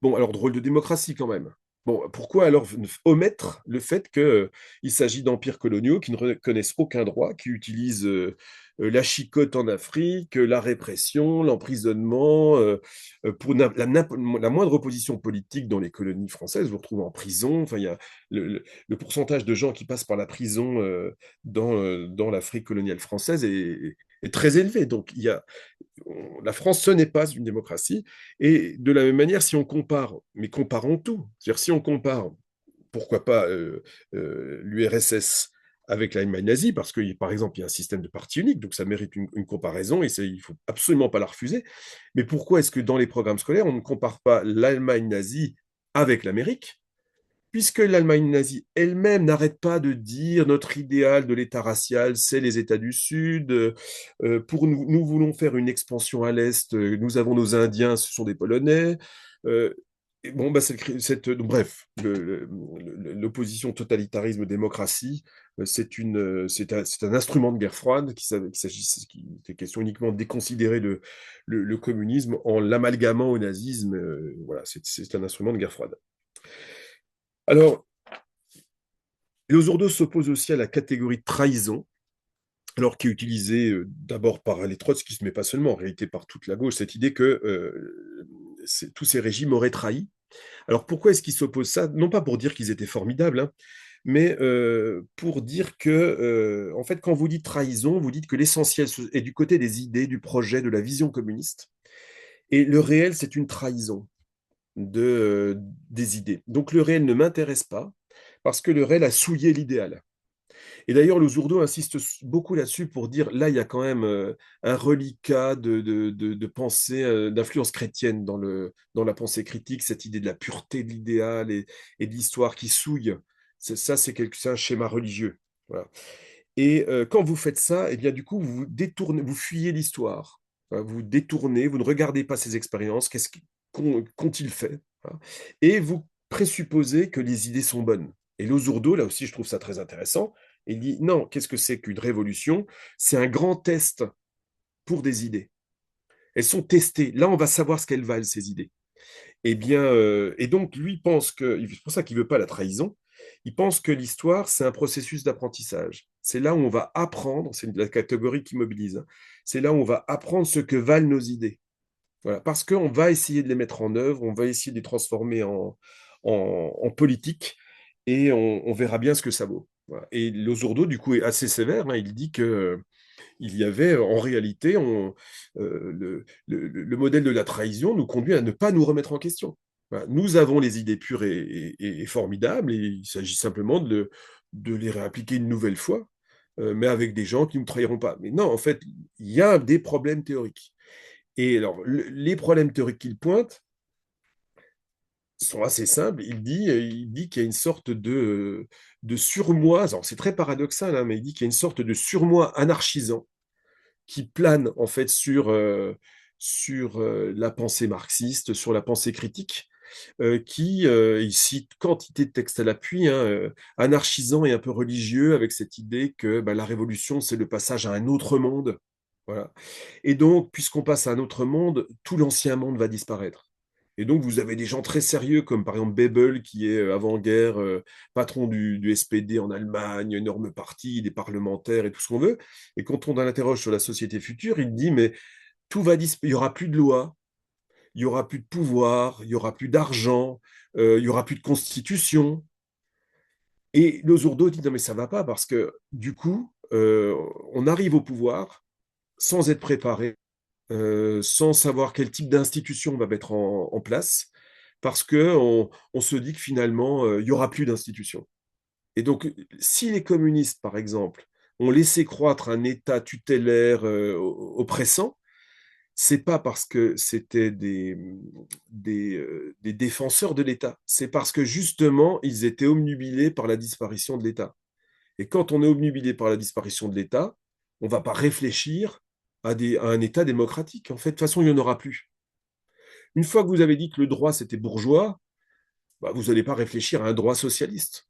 Bon, alors drôle de démocratie quand même. Bon, pourquoi alors omettre le fait qu'il s'agit d'empires coloniaux qui ne reconnaissent aucun droit, qui utilisent la chicotte en Afrique, la répression, l'emprisonnement, pour la moindre opposition politique dans les colonies françaises, vous retrouvez en prison. Enfin, il y a le pourcentage de gens qui passent par la prison dans l'Afrique coloniale française est très élevé. Donc, la France, ce n'est pas une démocratie. Et de la même manière, si on compare, mais comparons tout, c'est-à-dire si on compare, pourquoi pas l'URSS avec l'Allemagne nazie, parce que, par exemple, il y a un système de parti unique, donc ça mérite une comparaison, et il ne faut absolument pas la refuser. Mais pourquoi est-ce que dans les programmes scolaires, on ne compare pas l'Allemagne nazie avec l'Amérique, puisque l'Allemagne nazie elle-même n'arrête pas de dire notre idéal de l'État racial, c'est les États du Sud. Pour nous, nous voulons faire une expansion à l'Est. Nous avons nos Indiens, ce sont des Polonais. Euh, et bon, bah, bref, l'opposition totalitarisme-démocratie, c'est un instrument de guerre froide qui était question uniquement de déconsidérer le communisme en l'amalgamant au nazisme. Voilà, c'est un instrument de guerre froide. Alors, Losurdo s'oppose aussi à la catégorie de trahison, alors qui est utilisée d'abord par les trotskistes, mais pas seulement, en réalité par toute la gauche, cette idée que tous ces régimes auraient trahi. Alors pourquoi est-ce qu'ils s'opposent ça? Non pas pour dire qu'ils étaient formidables, hein, mais pour dire que, en fait, quand vous dites trahison, vous dites que l'essentiel est du côté des idées, du projet, de la vision communiste, et le réel, c'est une trahison des idées. Donc le réel ne m'intéresse pas, parce que le réel a souillé l'idéal. Et d'ailleurs, le Zourdo insiste beaucoup là-dessus pour dire, là, il y a quand même un reliquat de pensée, d'influence chrétienne dans la pensée critique, cette idée de la pureté de l'idéal et de l'histoire qui souille. C'est un schéma religieux. Voilà. Et quand vous faites ça, eh bien, du coup, vous détournez, vous fuyez l'histoire. Voilà, vous détournez, vous ne regardez pas ces expériences, qu'ont-ils fait? Voilà. Et vous présupposez que les idées sont bonnes. Et Losurdo, là aussi, je trouve ça très intéressant. Il dit non, qu'est-ce que c'est qu'une révolution? C'est un grand test pour des idées. Elles sont testées. Là, on va savoir ce qu'elles valent, ces idées. Eh bien, et donc, lui pense que, c'est pour ça qu'il ne veut pas la trahison, il pense que l'histoire, c'est un processus d'apprentissage. C'est là où on va apprendre, c'est la catégorie qui mobilise, hein. C'est là où on va apprendre ce que valent nos idées. Voilà, parce qu'on va essayer de les mettre en œuvre, on va essayer de les transformer en politique, et on verra bien ce que ça vaut. Voilà. Et Losurdo, du coup, est assez sévère, hein. Il dit que il y avait, en réalité, le modèle de la trahison nous conduit à ne pas nous remettre en question. Voilà. Nous avons les idées pures et formidables, et il s'agit simplement de les réappliquer une nouvelle fois, mais avec des gens qui ne nous trahiront pas. Mais non, en fait, il y a des problèmes théoriques. Et alors, les problèmes théoriques qu'il pointe sont assez simples. Il dit qu'il y a une sorte de surmoi, alors c'est très paradoxal, hein, mais il dit qu'il y a une sorte de surmoi anarchisant qui plane en fait sur la pensée marxiste, sur la pensée critique, il cite quantité de textes à l'appui, hein, anarchisant et un peu religieux, avec cette idée que bah, la révolution, c'est le passage à un autre monde. Voilà. Et donc, puisqu'on passe à un autre monde, tout l'ancien monde va disparaître. Et donc, vous avez des gens très sérieux, comme par exemple Bebel, qui est avant-guerre, patron du SPD en Allemagne, énorme parti, des parlementaires et tout ce qu'on veut. Et quand on l'interroge sur la société future, il dit, mais il n'y aura plus de loi, il n'y aura plus de pouvoir, il n'y aura plus d'argent, il n'y aura plus de constitution. Et Losurdo dit, non mais ça ne va pas, parce que du coup, on arrive au pouvoir sans être préparé, sans savoir quel type d'institution on va mettre en place, parce qu'on se dit que finalement, il n'y aura plus d'institution. Et donc, si les communistes, par exemple, ont laissé croître un État tutélaire oppressant, c'est pas parce que c'était des défenseurs de l'État, c'est parce que justement, ils étaient obnubilés par la disparition de l'État. Et quand on est obnubilé par la disparition de l'État, on ne va pas réfléchir à un État démocratique. En fait, de toute façon, il n'y en aura plus. Une fois que vous avez dit que le droit, c'était bourgeois, bah, vous n'allez pas réfléchir à un droit socialiste.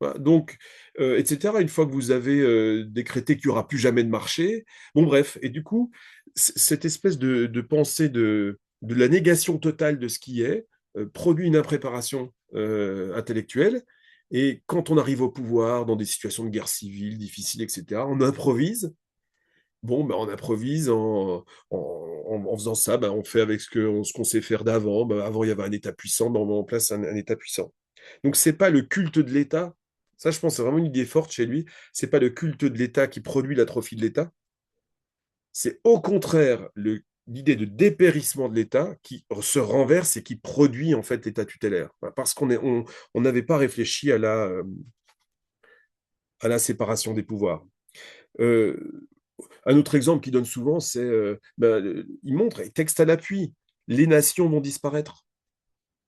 Voilà. Donc, etc. Une fois que vous avez décrété qu'il n'y aura plus jamais de marché, bon bref, et du coup, cette espèce de pensée de la négation totale de ce qui est produit une impréparation intellectuelle. Et quand on arrive au pouvoir, dans des situations de guerre civile difficiles, etc., on improvise. Bon, ben, on improvise en faisant ça, ben, on fait avec ce qu'on sait faire d'avant. Ben, avant, il y avait un État puissant, ben, on met en place un État puissant. Donc, c'est pas le culte de l'État. Ça, je pense, c'est vraiment une idée forte chez lui. C'est pas le culte de l'État qui produit l'atrophie de l'État. C'est au contraire l'idée de dépérissement de l'État qui se renverse et qui produit en fait l'État tutélaire. Voilà, parce on n'avait pas réfléchi à la séparation des pouvoirs. Euh, un autre exemple qu'il donne souvent, c'est, il montre, et texte à l'appui, les nations vont disparaître.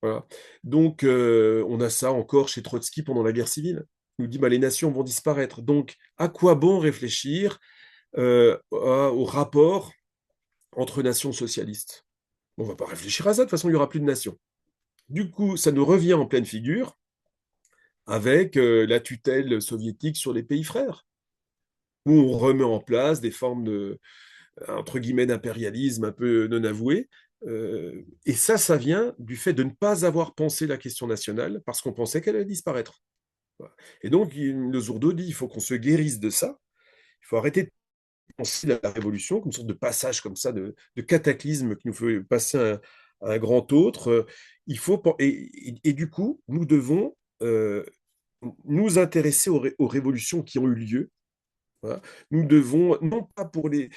Voilà. Donc, on a ça encore chez Trotsky pendant la guerre civile. Il nous dit, les nations vont disparaître. Donc, à quoi bon réfléchir au rapport entre nations socialistes? On ne va pas réfléchir à ça, de toute façon, il n'y aura plus de nations. Du coup, ça nous revient en pleine figure avec la tutelle soviétique sur les pays frères, où on remet en place des formes de, entre guillemets, d'impérialisme un peu non avoué. Et ça vient du fait de ne pas avoir pensé la question nationale parce qu'on pensait qu'elle allait disparaître. Voilà. Et donc, le Zourdo dit il faut qu'on se guérisse de ça. Il faut arrêter de penser la révolution comme une sorte de passage comme ça, de cataclysme qui nous fait passer à un grand autre. Il faut, et du coup, nous devons nous intéresser aux révolutions qui ont eu lieu. Voilà. Nous devons, non pas pour les,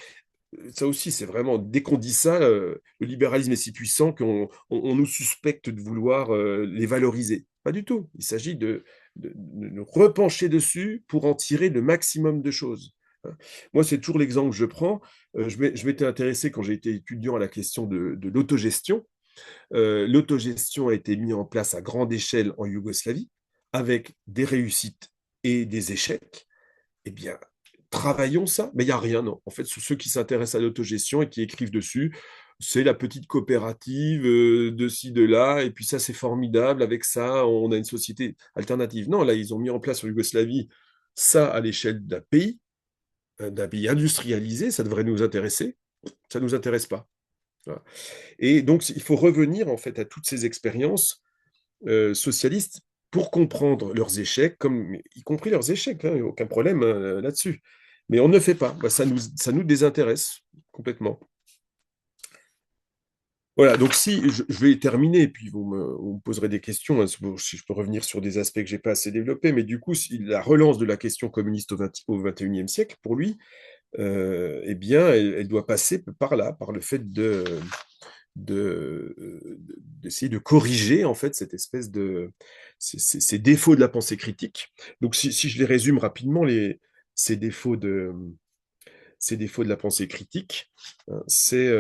ça aussi, c'est vraiment, dès qu'on dit ça, le libéralisme est si puissant qu'on nous suspecte de vouloir les valoriser. Pas du tout. Il s'agit de nous repencher dessus pour en tirer le maximum de choses. Hein. Moi, c'est toujours l'exemple que je prends. Je m'étais intéressé quand j'ai été étudiant à la question de l'autogestion. L'autogestion a été mise en place à grande échelle en Yougoslavie, avec des réussites et des échecs. Eh bien, travaillons ça. Mais il n'y a rien, non. En fait, ceux qui s'intéressent à l'autogestion et qui écrivent dessus, c'est la petite coopérative de ci, de là, et puis ça, c'est formidable. Avec ça, on a une société alternative. Non, là, ils ont mis en place en Yougoslavie ça à l'échelle d'un pays industrialisé. Ça devrait nous intéresser. Ça ne nous intéresse pas. Voilà. Et donc, il faut revenir, en fait, à toutes ces expériences socialistes pour comprendre leurs échecs, y compris leurs échecs, hein, aucun problème là-dessus. Mais on ne le fait pas. Bah, ça nous désintéresse complètement. Voilà, donc si je vais terminer, et puis vous me poserez des questions, hein, si je peux revenir sur des aspects que je n'ai pas assez développés, mais du coup, la relance de la question communiste au XXIe siècle, pour lui, eh bien, elle doit passer par là, par le fait d'essayer de corriger en fait cette espèce de ces défauts de la pensée critique. Donc si je les résume rapidement, ces défauts de ces défauts de la pensée critique, hein, c'est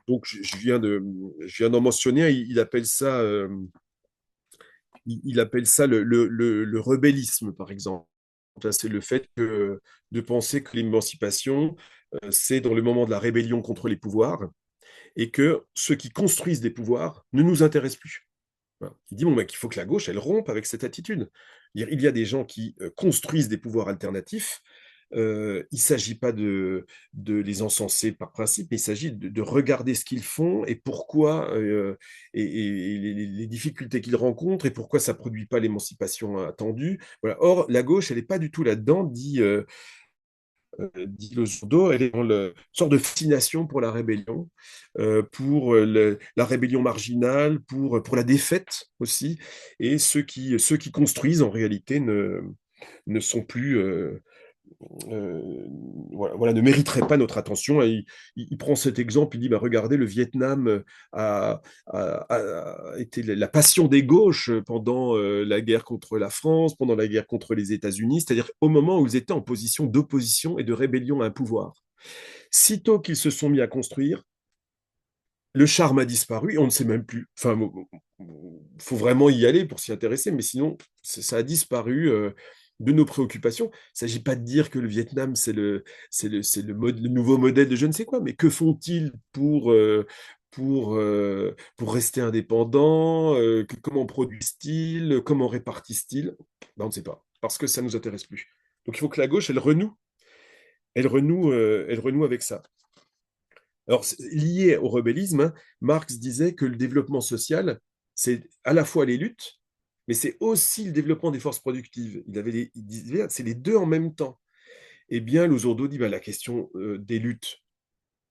donc je viens d'en mentionner, il appelle ça il appelle ça le rebellisme par exemple. C'est le fait de penser que l'émancipation c'est dans le moment de la rébellion contre les pouvoirs et que ceux qui construisent des pouvoirs ne nous intéressent plus. Voilà. Il dit, bon, mec, il faut que la gauche, elle rompe avec cette attitude. Il y a des gens qui construisent des pouvoirs alternatifs. Il ne s'agit pas de les encenser par principe, mais il s'agit de regarder ce qu'ils font et pourquoi, et les difficultés qu'ils rencontrent et pourquoi ça ne produit pas l'émancipation attendue. Voilà. Or, la gauche, elle n'est pas du tout là-dedans, dit Losurdo, elle est dans une sorte de fascination pour la rébellion, pour la rébellion marginale, pour la défaite aussi. Et ceux qui construisent, en réalité, ne sont plus, voilà, ne mériterait pas notre attention. Et il prend cet exemple, il dit, regardez, le Vietnam a été la passion des gauches pendant la guerre contre la France, pendant la guerre contre les États-Unis, c'est-à-dire au moment où ils étaient en position d'opposition et de rébellion à un pouvoir. Sitôt qu'ils se sont mis à construire, le charme a disparu et on ne sait même plus. Enfin, il faut vraiment y aller pour s'y intéresser, mais sinon, ça a disparu de nos préoccupations. Il ne s'agit pas de dire que le Vietnam, le nouveau modèle de je ne sais quoi, mais que font-ils pour rester indépendants, comment produisent-ils, comment répartissent-ils? Ben, on ne sait pas, parce que ça ne nous intéresse plus. Donc il faut que la gauche, elle renoue avec ça. Alors, lié au rebellisme, hein, Marx disait que le développement social, c'est à la fois les luttes, mais c'est aussi le développement des forces productives. Il disait, c'est les deux en même temps. Eh bien, Louzordo dit, la question des luttes,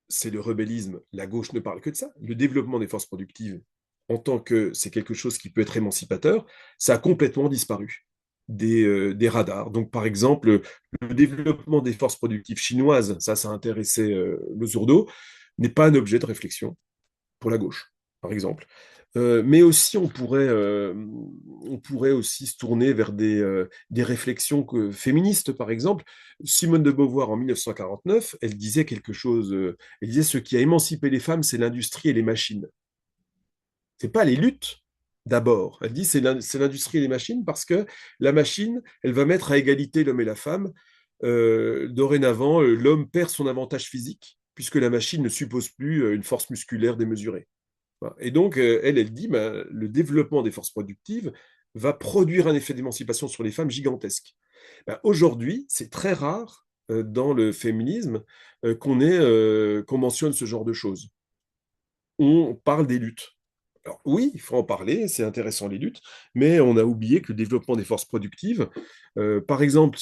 c'est le rebellisme. La gauche ne parle que de ça. Le développement des forces productives, en tant que c'est quelque chose qui peut être émancipateur, ça a complètement disparu des radars. Donc, par exemple, le développement des forces productives chinoises, ça a intéressé Louzordo, n'est pas un objet de réflexion pour la gauche, par exemple. Mais aussi, on pourrait aussi se tourner vers des réflexions féministes, par exemple. Simone de Beauvoir, en 1949, elle disait quelque chose. Elle disait ce qui a émancipé les femmes, c'est l'industrie et les machines. C'est pas les luttes d'abord. Elle dit c'est l'industrie et les machines parce que la machine, elle va mettre à égalité l'homme et la femme. Dorénavant, l'homme perd son avantage physique puisque la machine ne suppose plus une force musculaire démesurée. Voilà. Et donc, elle dit, le développement des forces productives va produire un effet d'émancipation sur les femmes gigantesque. Aujourd'hui, c'est très rare dans le féminisme qu'on mentionne ce genre de choses. On parle des luttes. Alors oui, il faut en parler, c'est intéressant les luttes, mais on a oublié que le développement des forces productives, par exemple,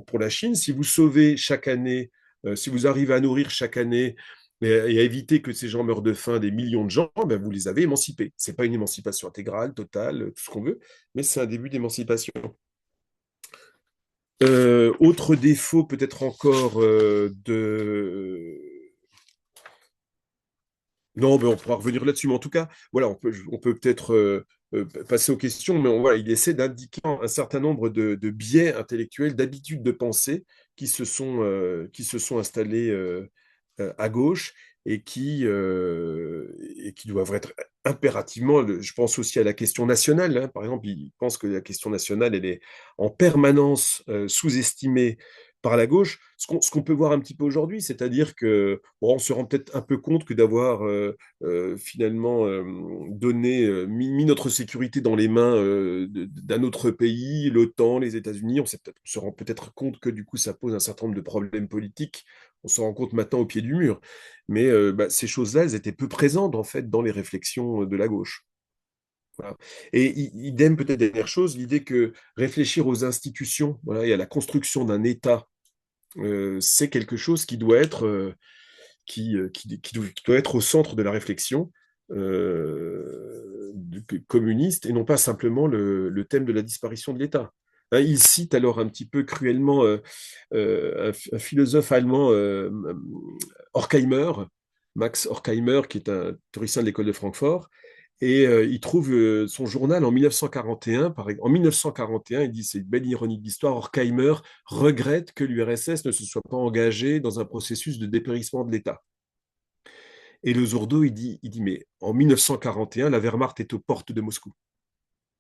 pour la Chine, si vous sauvez chaque année, si vous arrivez à nourrir chaque année et à éviter que ces gens meurent de faim, des millions de gens, vous les avez émancipés. C'est pas une émancipation intégrale, totale, tout ce qu'on veut, mais c'est un début d'émancipation. Autre défaut peut-être encore de non, mais on pourra revenir là-dessus. Mais en tout cas, voilà, on peut peut-être passer aux questions, mais voilà, il essaie d'indiquer un certain nombre de biais intellectuels, d'habitudes de pensée qui se sont installés à gauche et qui doivent être impérativement, je pense aussi à la question nationale, hein. Par exemple, il pense que la question nationale, elle est en permanence sous-estimée par la gauche, ce qu'on peut voir un petit peu aujourd'hui, c'est-à-dire que bon, on se rend peut-être un peu compte que d'avoir finalement mis notre sécurité dans les mains d'un autre pays, l'OTAN, les États-Unis, on se rend peut-être compte que du coup ça pose un certain nombre de problèmes politiques. On se rend compte maintenant au pied du mur. Mais ces choses-là, elles étaient peu présentes en fait dans les réflexions de la gauche. Voilà. Et idem peut-être dernière chose, l'idée que réfléchir aux institutions, voilà, et à la construction d'un État c'est quelque chose qui doit être, qui doit être au centre de la réflexion communiste et non pas simplement le thème de la disparition de l'État. Hein, il cite alors un petit peu cruellement un philosophe allemand, Horkheimer, Max Horkheimer, qui est un théoricien de l'école de Francfort, et il trouve son journal en 1941. En 1941, il dit, c'est une belle ironie de l'histoire, Horkheimer regrette que l'URSS ne se soit pas engagée dans un processus de dépérissement de l'État. Et le Zourdo, il dit, mais en 1941, la Wehrmacht est aux portes de Moscou.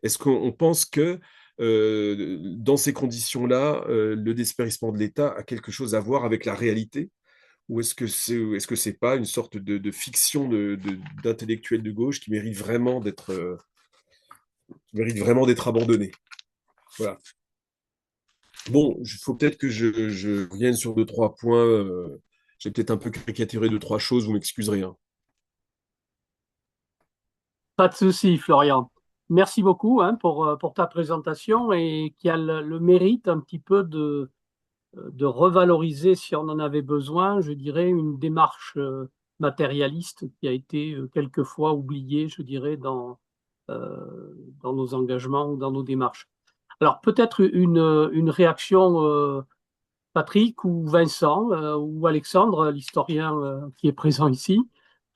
Est-ce qu'on pense que dans ces conditions-là, le dépérissement de l'État a quelque chose à voir avec la réalité? Ou est-ce que c'est pas une sorte de fiction d'intellectuels de gauche qui mérite vraiment d'être abandonnée? Voilà. Bon, il faut peut-être que je revienne sur deux, trois points. J'ai peut-être un peu caricaturé deux, trois choses, vous m'excuserez, hein. Pas de souci, Florian. Merci beaucoup hein, pour ta présentation et qui a le mérite un petit peu de revaloriser, si on en avait besoin, je dirais, une démarche matérialiste qui a été quelquefois oubliée, je dirais, dans nos engagements ou dans nos démarches. Alors peut-être une réaction, Patrick ou Vincent ou Alexandre, l'historien qui est présent ici.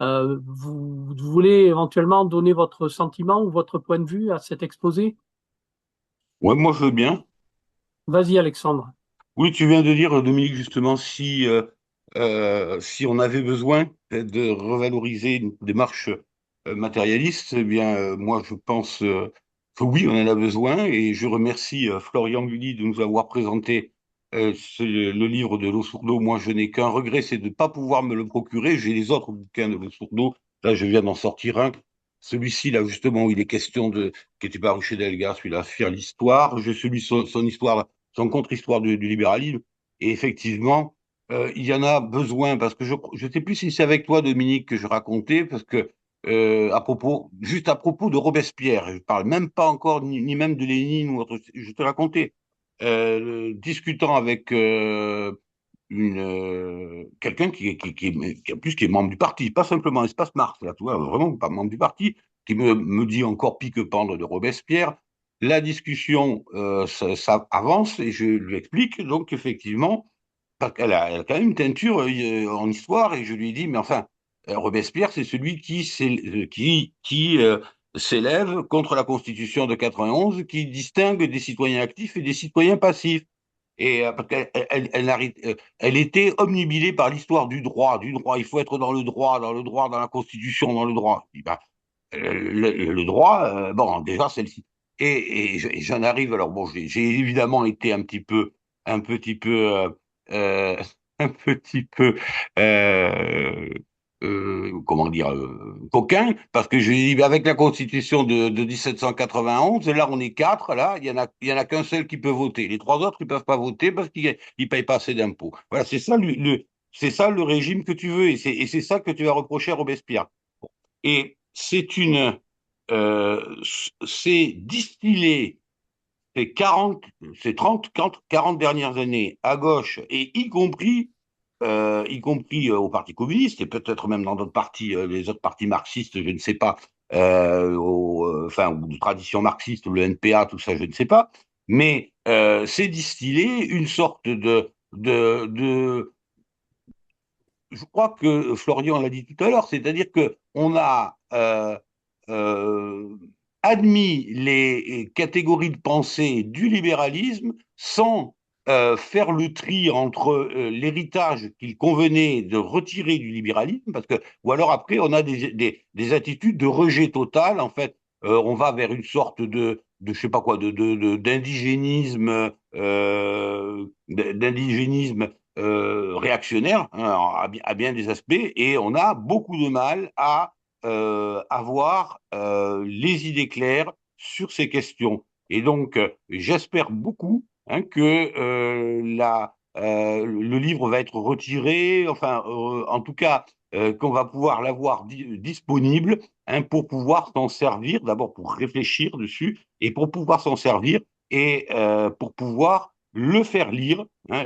Vous voulez éventuellement donner votre sentiment ou votre point de vue à cet exposé? Ouais, moi je veux bien. Vas-y, Alexandre. Oui, tu viens de dire, Dominique, justement, si on avait besoin de revaloriser une démarche matérialiste, eh bien, moi je pense que oui, on en a besoin et je remercie Florian Gulli de nous avoir présenté le livre de Losurdo. Moi, je n'ai qu'un regret, c'est de ne pas pouvoir me le procurer. J'ai les autres bouquins de Losurdo. Là, je viens d'en sortir un. Celui-ci, là, justement, où il est question qui était paru chez Delga, celui-là, Faire l'histoire. J'ai celui, son histoire son contre-histoire du libéralisme. Et effectivement, il y en a besoin, parce que je ne sais plus si c'est avec toi, Dominique, que je racontais, parce que juste à propos de Robespierre. Je parle même pas encore ni même de Lénine ou autre. Je te racontais, discutant avec quelqu'un qui en plus qui est membre du parti, pas simplement Espace Mars, là, tu vois, vraiment pas membre du parti, qui me dit encore pique-pendre de Robespierre. La discussion, ça avance et je lui explique donc effectivement, parce elle a quand même une teinture en histoire et je lui dis, mais enfin, Robespierre, c'est celui qui s'élève contre la Constitution de 91, qui distingue des citoyens actifs et des citoyens passifs. Et parce elle était omnibilée par l'histoire du droit, du droit. Il faut être dans le droit, dans le droit, dans la Constitution, dans le droit. Je dis, ben, le droit, bon, déjà celle-ci. Et j'en arrive. Alors bon, j'ai évidemment été un petit peu, euh, un petit peu, euh, comment dire, coquin, parce que je dis, avec la Constitution de 1791, là on est quatre, là il y en a qu'un seul qui peut voter. Les trois autres ils peuvent pas voter parce qu'ils payent pas assez d'impôts. Voilà, c'est ça le régime que tu veux et c'est ça que tu vas reprocher à Robespierre. Et euh, c'est distillé ces 30, 40 dernières années à gauche, et y compris au Parti communiste, et peut-être même dans d'autres partis, les autres partis marxistes, je ne sais pas, enfin, ou de tradition marxiste, ou le NPA, tout ça, je ne sais pas, mais c'est distillé une sorte je crois que Florian l'a dit tout à l'heure, c'est-à-dire que on a euh, admis les catégories de pensée du libéralisme sans faire le tri entre l'héritage qu'il convenait de retirer du libéralisme, parce que ou alors après on a des attitudes de rejet total. En fait, on va vers une sorte de je sais pas quoi, d'indigénisme, d'indigénisme réactionnaire, hein, à bien des aspects, et on a beaucoup de mal à avoir les idées claires sur ces questions. Et donc, j'espère beaucoup hein, que le livre va être retiré, enfin, en tout cas, qu'on va pouvoir l'avoir disponible hein, pour pouvoir s'en servir, d'abord pour réfléchir dessus, et pour pouvoir s'en servir, et pour pouvoir le faire lire et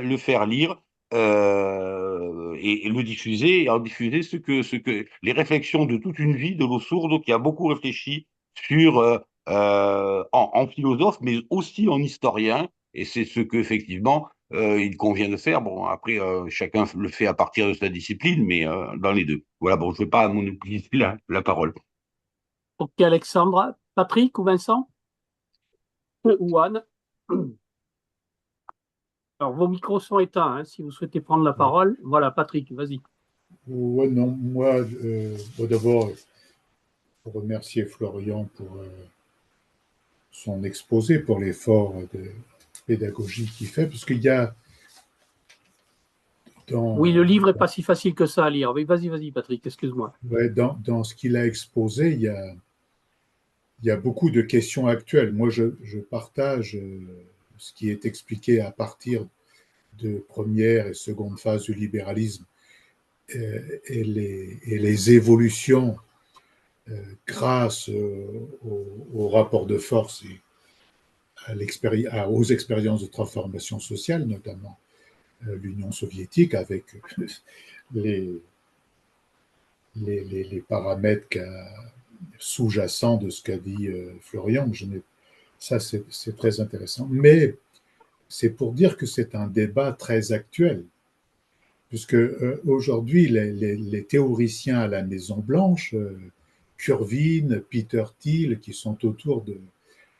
le diffuser, et en diffuser ce que les réflexions de toute une vie de l'eau sourde qui a beaucoup réfléchi sur en philosophe, mais aussi en historien, et c'est ce que effectivement il convient de faire. Bon, après chacun le fait à partir de sa discipline, mais dans les deux. Voilà. Bon, je ne vais pas monopoliser la parole. Ok, Alexandra, Patrick ou Vincent ou Anne. Alors, vos micros sont éteints hein, si vous souhaitez prendre la Ouais. parole. Voilà, Patrick, vas-y. Ouais, non, moi, bon, d'abord, pour remercier Florian pour son exposé, pour l'effort de pédagogie qu'il fait, parce qu'il y a Oui, le dans, livre n'est pas si facile que ça à lire. Oui, vas-y, Patrick, excuse-moi. ouais, dans ce qu'il a exposé, il y a beaucoup de questions actuelles. Moi, je partage ce qui est expliqué à partir de première et seconde phase du libéralisme et les évolutions grâce au rapport de force et aux expériences de transformation sociale, notamment l'Union soviétique, avec les, les paramètres sous-jacents de ce qu'a dit Florian. Ça, c'est très intéressant. Mais c'est pour dire que c'est un débat très actuel, puisque aujourd'hui, les théoriciens à la Maison-Blanche, Curvin, Peter Thiel, qui sont autour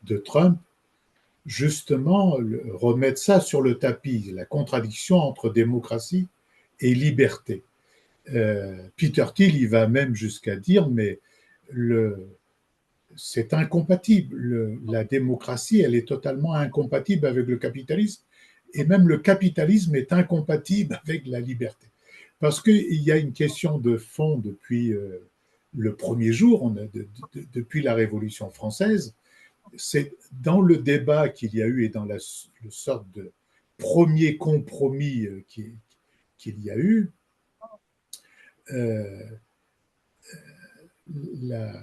de Trump, justement remettre ça sur le tapis, la contradiction entre démocratie et liberté. Peter Thiel, il va même jusqu'à dire, mais c'est incompatible. La démocratie, elle est totalement incompatible avec le capitalisme, et même le capitalisme est incompatible avec la liberté. Parce qu'il y a une question de fond depuis le premier jour, depuis la Révolution française, c'est dans le débat qu'il y a eu et dans la sorte de premier compromis qu'il y a eu, euh, la,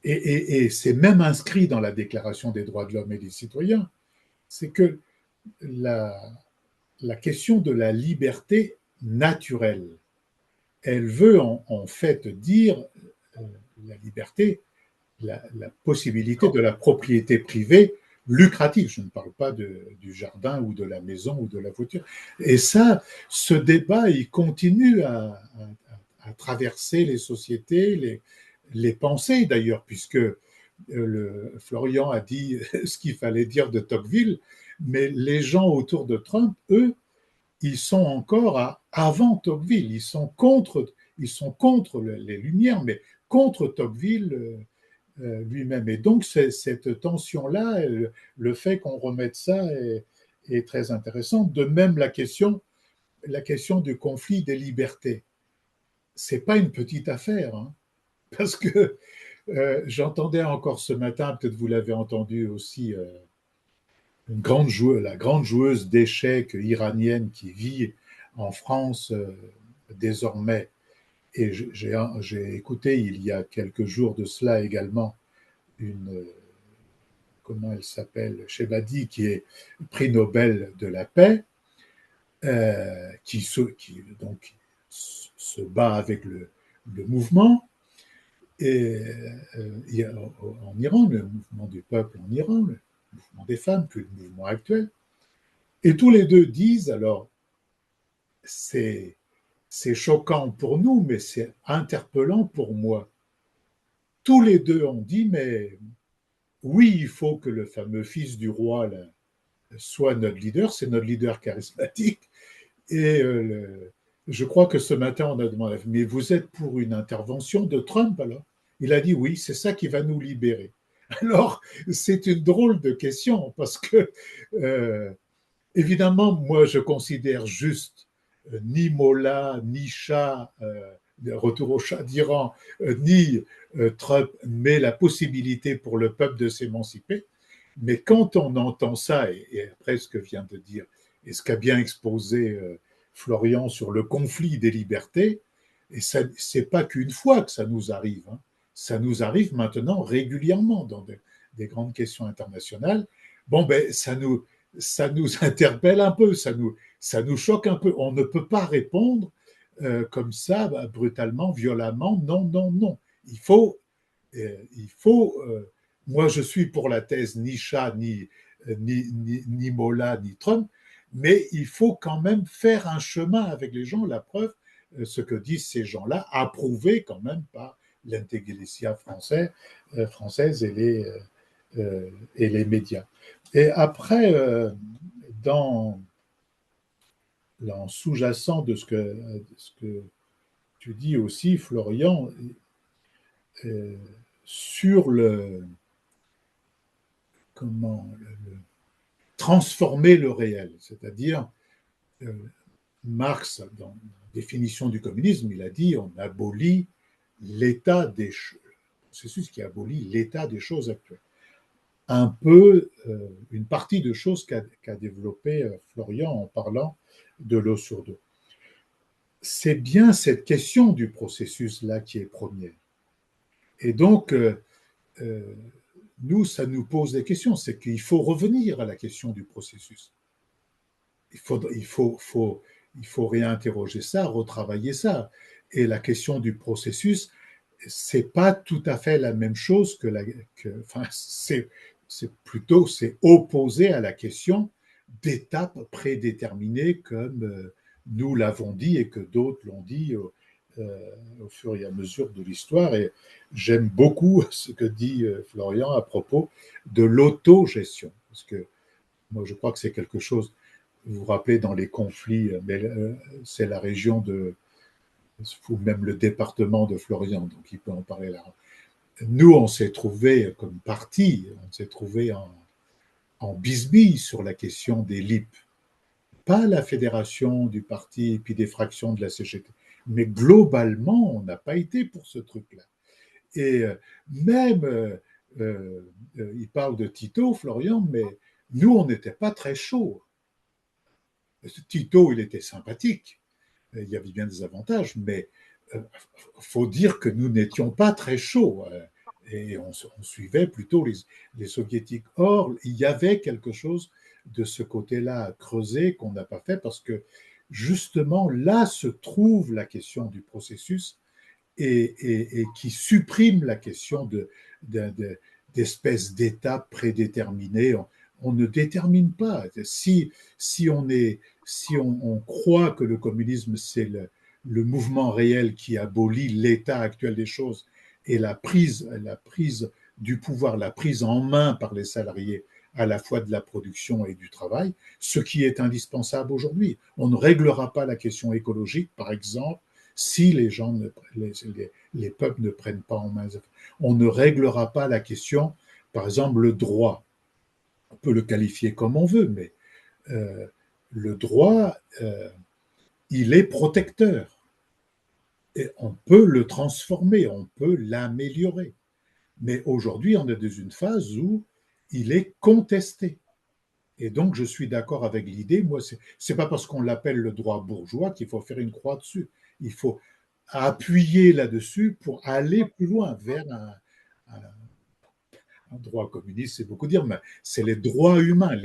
et c'est même inscrit dans la Déclaration des droits de l'homme et des citoyens, c'est que la, la question de la liberté naturelle, elle veut en fait dire la liberté, la possibilité de la propriété privée lucrative. Je ne parle pas du jardin ou de la maison ou de la voiture. Et ça, ce débat, il continue à traverser les sociétés, les pensées d'ailleurs, puisque Florian a dit ce qu'il fallait dire de Tocqueville, mais les gens autour de Trump, eux, ils sont encore avant Tocqueville, ils sont contre les Lumières, mais contre Tocqueville lui-même. Et donc, cette tension-là, le fait qu'on remette ça est très intéressant. De même, la question du conflit des libertés. C'est pas une petite affaire, hein, parce que j'entendais encore ce matin, peut-être vous l'avez entendu aussi, la grande joueuse d'échecs iranienne qui vit en France désormais. Et j'ai écouté il y a quelques jours de cela également une, comment elle s'appelle, Shebadi, qui est prix Nobel de la paix, qui donc se bat avec le mouvement. Et en Iran, le mouvement du peuple en Iran, le mouvement des femmes, puis le mouvement actuel. Et tous les deux disent, alors, c'est choquant pour nous, mais c'est interpellant pour moi. Tous les deux ont dit, mais oui, il faut que le fameux fils du roi là, soit notre leader, c'est notre leader charismatique. Et je crois que ce matin, on a demandé, mais vous êtes pour une intervention de Trump alors? Il a dit oui, c'est ça qui va nous libérer. Alors, c'est une drôle de question parce que, évidemment, moi, je considère juste ni Mollah, ni Shah, retour au Shah d'Iran, ni Trump, mais la possibilité pour le peuple de s'émanciper. Mais quand on entend ça, et après ce que vient de dire, et ce qu'a bien exposé Florian sur le conflit des libertés, et ce n'est pas qu'une fois que ça nous arrive, hein, ça nous arrive maintenant régulièrement dans des grandes questions internationales. Bon, ben, ça nous interpelle un peu, ça nous choque un peu. On ne peut pas répondre comme ça, bah, brutalement, violemment, non, non, non. Moi je suis pour la thèse ni Shah, ni Mollah, ni Trump, mais il faut quand même faire un chemin avec les gens. La preuve, ce que disent ces gens-là, approuvé quand même par l'intelligentsia française et les médias. Et après, dans sous-jacent de ce que tu dis aussi, Florian, sur transformer le réel, c'est-à-dire Marx, dans la définition du communisme, il a dit on abolit l'état des choses, processus qui abolit l'état des choses actuelles. Un peu une partie de choses qu'a développé Florian en parlant de l'eau sur dos. C'est bien cette question du processus-là qui est première. Et donc, nous, ça nous pose des questions. C'est qu'il faut revenir à la question du processus. Il faut réinterroger ça, retravailler ça. Et la question du processus, c'est pas tout à fait la même chose c'est opposé à la question d'étapes prédéterminées comme nous l'avons dit et que d'autres l'ont dit au fur et à mesure de l'histoire. Et j'aime beaucoup ce que dit Florian à propos de l'autogestion, parce que moi je crois que c'est quelque chose, vous vous rappelez dans les conflits, mais c'est la région ou même le département de Florian, donc il peut en parler là. Nous, on s'est trouvé comme parti, on s'est trouvé en bisbille sur la question des LIP. Pas la fédération du parti et puis des fractions de la CGT. Mais globalement, on n'a pas été pour ce truc-là. Et même, il parle de Tito, Florian, mais nous, on n'était pas très chaud. Tito, il était sympathique. Il y avait bien des avantages, mais faut dire que nous n'étions pas très chauds et on suivait plutôt les soviétiques. Or, il y avait quelque chose de ce côté-là à creuser qu'on n'a pas fait parce que justement là se trouve la question du processus et qui supprime la question d'espèces d'étapes prédéterminées. On ne détermine pas. Si on croit que le communisme, c'est le mouvement réel qui abolit l'état actuel des choses et la prise du pouvoir, la prise en main par les salariés à la fois de la production et du travail, ce qui est indispensable aujourd'hui. On ne réglera pas la question écologique, par exemple, si les peuples ne prennent pas en main. On ne réglera pas la question, par exemple, le droit. On peut le qualifier comme on veut, mais euh, le droit, il est protecteur. Et on peut le transformer, on peut l'améliorer. Mais aujourd'hui, on est dans une phase où il est contesté. Et donc, je suis d'accord avec l'idée. Moi, c'est pas parce qu'on l'appelle le droit bourgeois qu'il faut faire une croix dessus. Il faut appuyer là-dessus pour aller plus loin vers un droit communiste, c'est beaucoup dire, mais c'est les droits humains,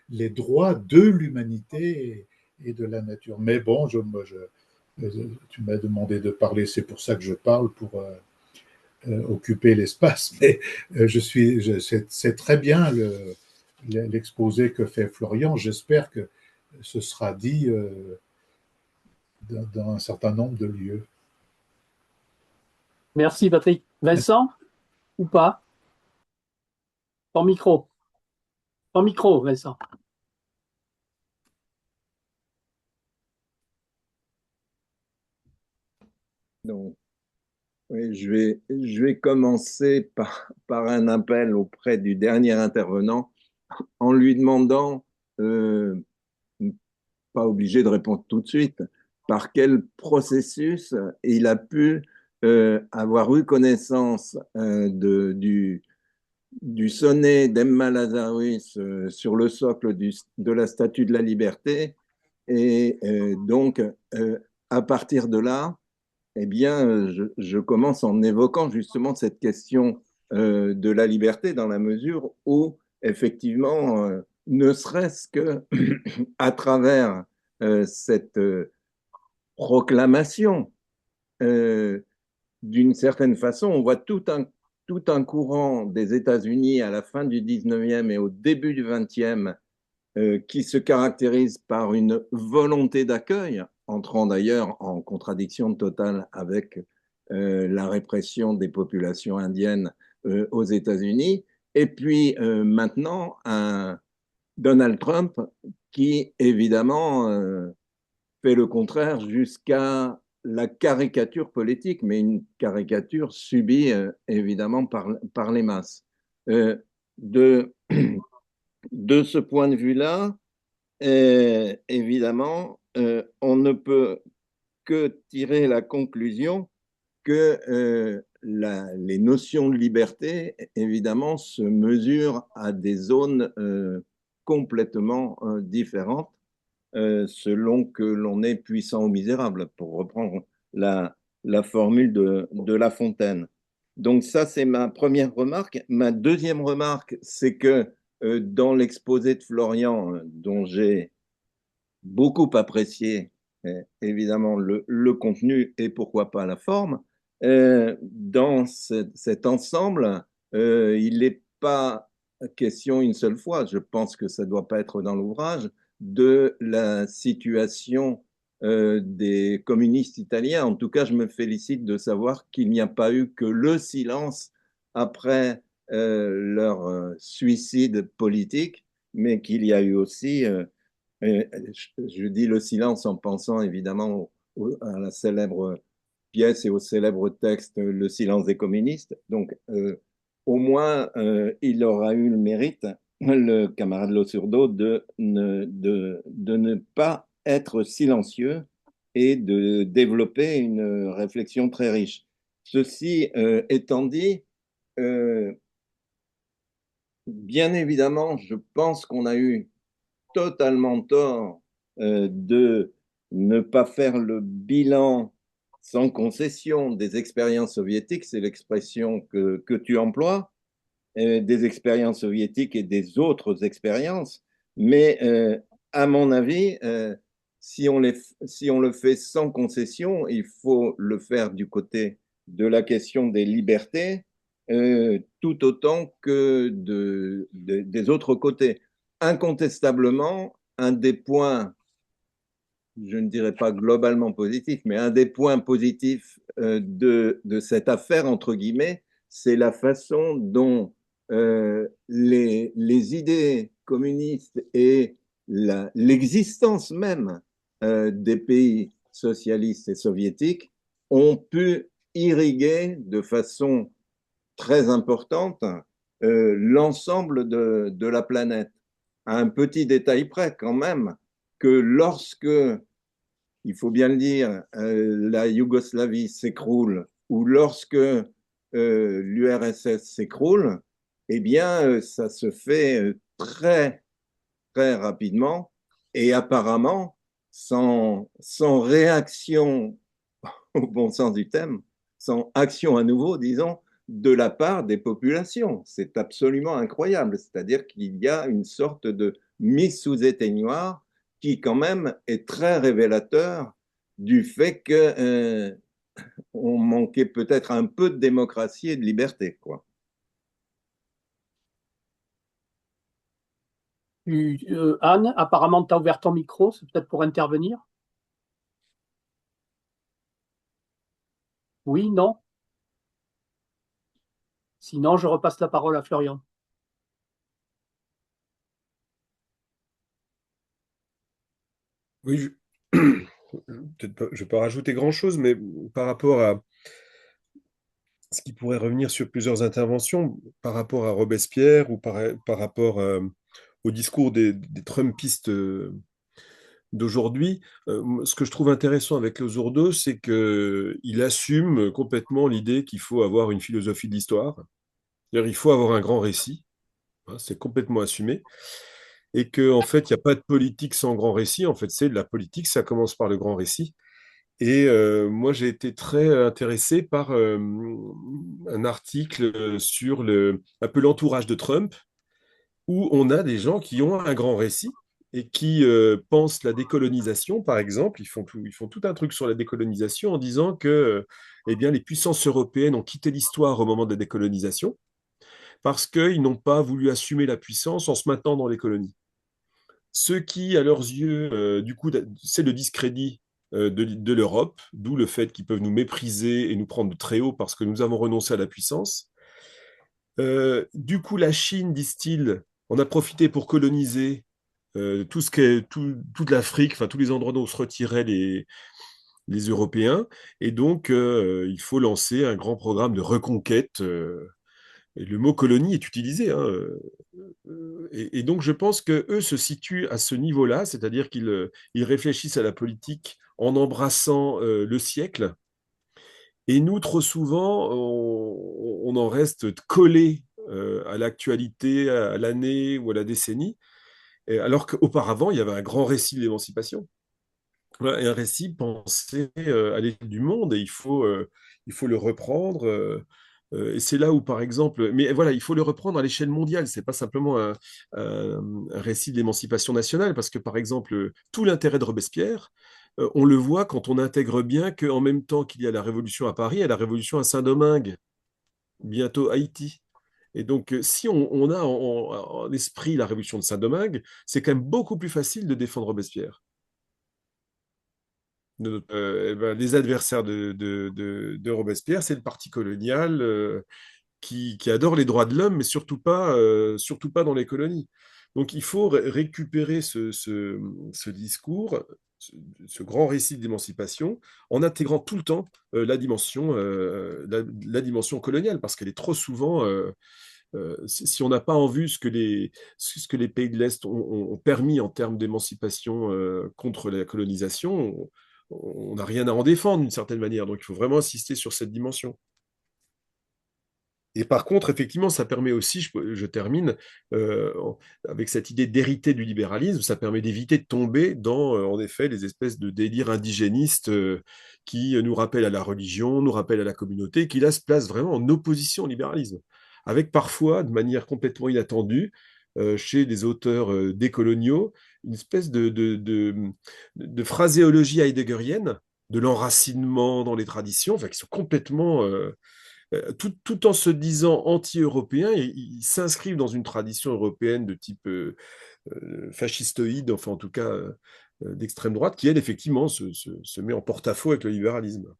les droits de l'humanité et de la nature. Mais bon, tu m'as demandé de parler, c'est pour ça que je parle, pour occuper l'espace. Mais c'est très bien l'exposé que fait Florian. J'espère que ce sera dit dans un certain nombre de lieux. Merci, Patrick. Vincent, ou pas? Ton micro. Ton micro, Vincent. Donc, oui, je vais commencer par un appel auprès du dernier intervenant en lui demandant, pas obligé de répondre tout de suite, par quel processus il a pu avoir eu connaissance du sonnet d'Emma Lazarus sur le socle de la Statue de la Liberté. Et donc, à partir de là, eh bien, je commence en évoquant justement cette question de la liberté dans la mesure où, effectivement, ne serait-ce que à travers cette proclamation, euh, d'une certaine façon, on voit tout un courant des États-Unis à la fin du 19e et au début du 20e qui se caractérise par une volonté d'accueil, entrant d'ailleurs en contradiction totale avec la répression des populations indiennes aux États-Unis, et puis maintenant un Donald Trump qui évidemment fait le contraire jusqu'à la caricature politique, mais une caricature subie évidemment par les masses. Euh, de, de ce point de vue-là, évidemment, on ne peut que tirer la conclusion que les notions de liberté, évidemment, se mesurent à des zones complètement différentes selon que l'on est puissant ou misérable, pour reprendre la formule de La Fontaine. Donc ça, c'est ma première remarque. Ma deuxième remarque, c'est que dans l'exposé de Florian, dont j'ai beaucoup apprécié évidemment le contenu et pourquoi pas la forme, dans cet ensemble, il n'est pas question une seule fois, je pense que ça ne doit pas être dans l'ouvrage, de la situation des communistes italiens. En tout cas, je me félicite de savoir qu'il n'y a pas eu que le silence après leur suicide politique, mais qu'il y a eu aussi je dis le silence en pensant évidemment à la célèbre pièce et au célèbre texte Le silence des communistes. Donc, au moins, il aura eu le mérite, le camarade Losurdo, de ne pas être silencieux et de développer une réflexion très riche. Ceci étant dit, euh, bien évidemment, je pense qu'on a eu totalement tort de ne pas faire le bilan sans concession des expériences soviétiques, c'est l'expression que tu emploies, des expériences soviétiques et des autres expériences. Mais à mon avis, si on le fait sans concession, il faut le faire du côté de la question des libertés, tout autant que des autres côtés. Incontestablement, un des points, je ne dirais pas globalement positifs, mais un des points positifs de cette affaire, entre guillemets, c'est la façon dont les idées communistes et l'existence même des pays socialistes et soviétiques ont pu irriguer de façon très importante l'ensemble de la planète. À un petit détail près quand même, que lorsque, il faut bien le dire, la Yougoslavie s'écroule ou lorsque l'URSS s'écroule, eh bien, ça se fait très, très rapidement et apparemment sans réaction au bon sens du terme, sans action à nouveau, disons, de la part des populations. C'est absolument incroyable. C'est-à-dire qu'il y a une sorte de mise sous éteignoir qui, quand même, est très révélateur du fait que on manquait peut-être un peu de démocratie et de liberté, quoi. Anne, apparemment, tu as ouvert ton micro, c'est peut-être pour intervenir? Oui, non? Sinon, je repasse la parole à Florian. Oui, peut-être pas, je ne vais pas rajouter grand-chose, mais par rapport à ce qui pourrait revenir sur plusieurs interventions, par rapport à Robespierre ou par rapport au discours des Trumpistes d'aujourd'hui, ce que je trouve intéressant avec Losurdo, c'est qu'il assume complètement l'idée qu'il faut avoir une philosophie de l'histoire. C'est-à-dire, il faut avoir un grand récit, hein, c'est complètement assumé, et qu'en fait, il n'y a pas de politique sans grand récit. En fait, c'est de la politique, ça commence par le grand récit. Et moi, j'ai été très intéressé par un article sur un peu l'entourage de Trump, où on a des gens qui ont un grand récit et qui pensent la décolonisation, par exemple. Ils font tout un truc sur la décolonisation en disant que eh bien, les puissances européennes ont quitté l'histoire au moment de la décolonisation parce qu'ils n'ont pas voulu assumer la puissance en se maintenant dans les colonies. Ce qui, à leurs yeux, du coup, c'est le discrédit de l'Europe, d'où le fait qu'ils peuvent nous mépriser et nous prendre de très haut parce que nous avons renoncé à la puissance. Du coup, la Chine, disent-ils, en a profité pour coloniser toute l'Afrique, enfin tous les endroits dont se retiraient les Européens. Et donc, il faut lancer un grand programme de reconquête. Et le mot colonie est utilisé, hein, et donc, je pense qu'eux se situent à ce niveau-là, c'est-à-dire qu'ils réfléchissent à la politique en embrassant le siècle. Et nous, trop souvent, on en reste collé à l'actualité, à l'année ou à la décennie, alors qu'auparavant, il y avait un grand récit de l'émancipation. Voilà, et un récit pensé à l'échelle du monde, et il faut le reprendre. Et c'est là où, par exemple, mais voilà, il faut le reprendre à l'échelle mondiale. C'est pas simplement un récit de l'émancipation nationale, parce que, par exemple, tout l'intérêt de Robespierre, on le voit quand on intègre bien qu'en même temps qu'il y a la révolution à Paris, il y a la révolution à Saint-Domingue, bientôt Haïti. Et donc, si on a en esprit la révolution de Saint-Domingue, c'est quand même beaucoup plus facile de défendre Robespierre. Eh ben, les adversaires de Robespierre, c'est le parti colonial qui adore les droits de l'homme, mais surtout pas dans les colonies. Donc il faut récupérer ce discours, ce grand récit d'émancipation, en intégrant tout le temps la dimension coloniale, parce qu'elle est trop souvent, si on n'a pas en vue ce que les pays de l'Est ont permis en termes d'émancipation contre la colonisation, on n'a rien à en défendre d'une certaine manière. Donc il faut vraiment insister sur cette dimension. Et par contre, effectivement, ça permet aussi, je termine, avec cette idée d'hériter du libéralisme, ça permet d'éviter de tomber dans, en effet, les espèces de délires indigénistes qui nous rappellent à la religion, nous rappellent à la communauté, qui là se placent vraiment en opposition au libéralisme, avec parfois, de manière complètement inattendue, chez des auteurs décoloniaux, une espèce de phraséologie heideggerienne, de l'enracinement dans les traditions, enfin, qui sont complètement tout en se disant anti-européens, ils s'inscrivent dans une tradition européenne de type fascistoïde, enfin en tout cas d'extrême droite, qui elle effectivement se met en porte-à-faux avec le libéralisme.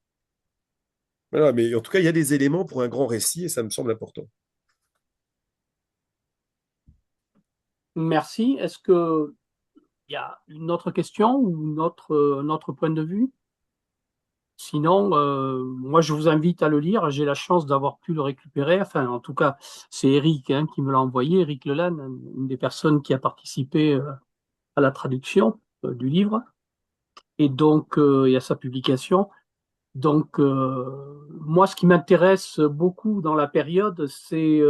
Voilà, mais en tout cas, il y a des éléments pour un grand récit et ça me semble important. Merci. Est-ce qu'il y a une autre question ou un autre point de vue? Sinon, moi, je vous invite à le lire. J'ai la chance d'avoir pu le récupérer. Enfin, en tout cas, c'est Eric qui me l'a envoyé, Eric Lelanne, une des personnes qui a participé à la traduction du livre et donc et à sa publication. Donc, moi, ce qui m'intéresse beaucoup dans la période, c'est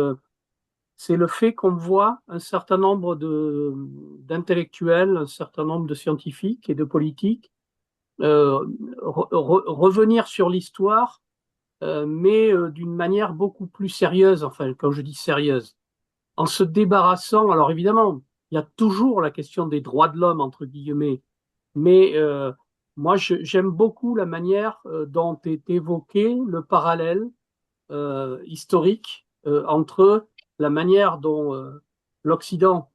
le fait qu'on voit un certain nombre d'intellectuels, un certain nombre de scientifiques et de politiques revenir sur l'histoire, mais d'une manière beaucoup plus sérieuse, enfin, quand je dis sérieuse, en se débarrassant, alors évidemment, il y a toujours la question des droits de l'homme, entre guillemets, mais moi, j'aime beaucoup la manière dont est évoqué le parallèle historique entre la manière dont l'Occident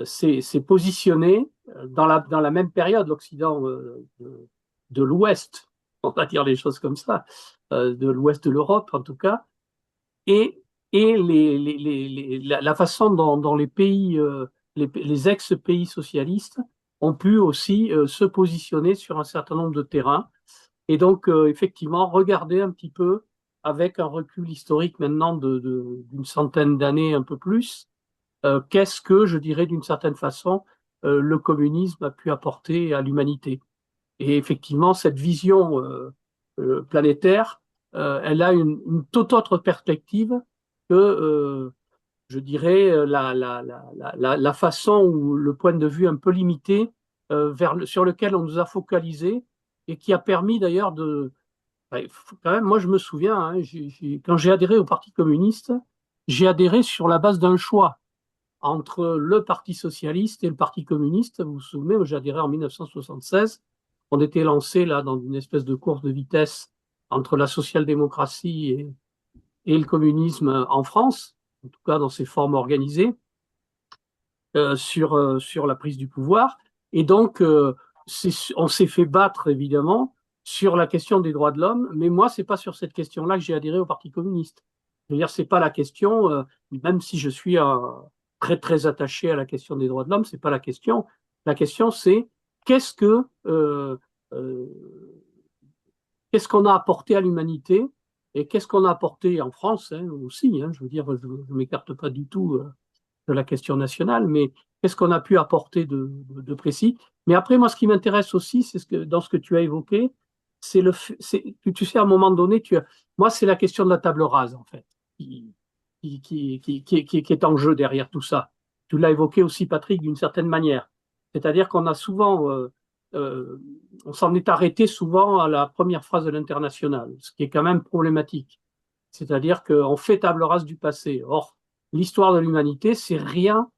s'est positionné dans la même période, l'Occident de l'Ouest, on va dire les choses comme ça, de l'Ouest de l'Europe en tout cas, et, et la façon dont les pays, les ex-pays socialistes ont pu aussi se positionner sur un certain nombre de terrains. Et donc, effectivement, regarder un petit peu avec un recul historique maintenant d'une centaine d'années, un peu plus, qu'est-ce que, je dirais d'une certaine façon, le communisme a pu apporter à l'humanité. Et effectivement, cette vision planétaire, elle a une toute autre perspective que, je dirais, la façon ou le point de vue un peu limité sur lequel on nous a focalisé et qui a permis d'ailleurs de... Quand même, moi, je me souviens, quand j'ai adhéré au Parti communiste, j'ai adhéré sur la base d'un choix entre le Parti socialiste et le Parti communiste. Vous vous souvenez, j'ai adhéré en 1976. On était lancé là dans une espèce de course de vitesse entre la social-démocratie et le communisme en France, en tout cas dans ses formes organisées, sur la prise du pouvoir. Et donc, on s'est fait battre, évidemment, sur la question des droits de l'homme, mais moi, c'est pas sur cette question-là que j'ai adhéré au Parti communiste. Je veux dire, c'est pas la question, même si je suis très, très attaché à la question des droits de l'homme, c'est pas la question. La question, c'est qu'est-ce que euh, qu'est-ce qu'on a apporté à l'humanité et qu'est-ce qu'on a apporté en France aussi. Je veux dire, je ne m'écarte pas du tout de la question nationale, mais qu'est-ce qu'on a pu apporter de précis. Mais après, moi, ce qui m'intéresse aussi, c'est dans ce que tu as évoqué, tu sais, à un moment donné, moi, c'est la question de la table rase, en fait, qui est en jeu derrière tout ça. Tu l'as évoqué aussi, Patrick, d'une certaine manière. C'est-à-dire qu'on a souvent, on s'en est arrêté souvent à la première phrase de l'Internationale, ce qui est quand même problématique. C'est-à-dire qu'on fait table rase du passé. Or, l'histoire de l'humanité, c'est rien,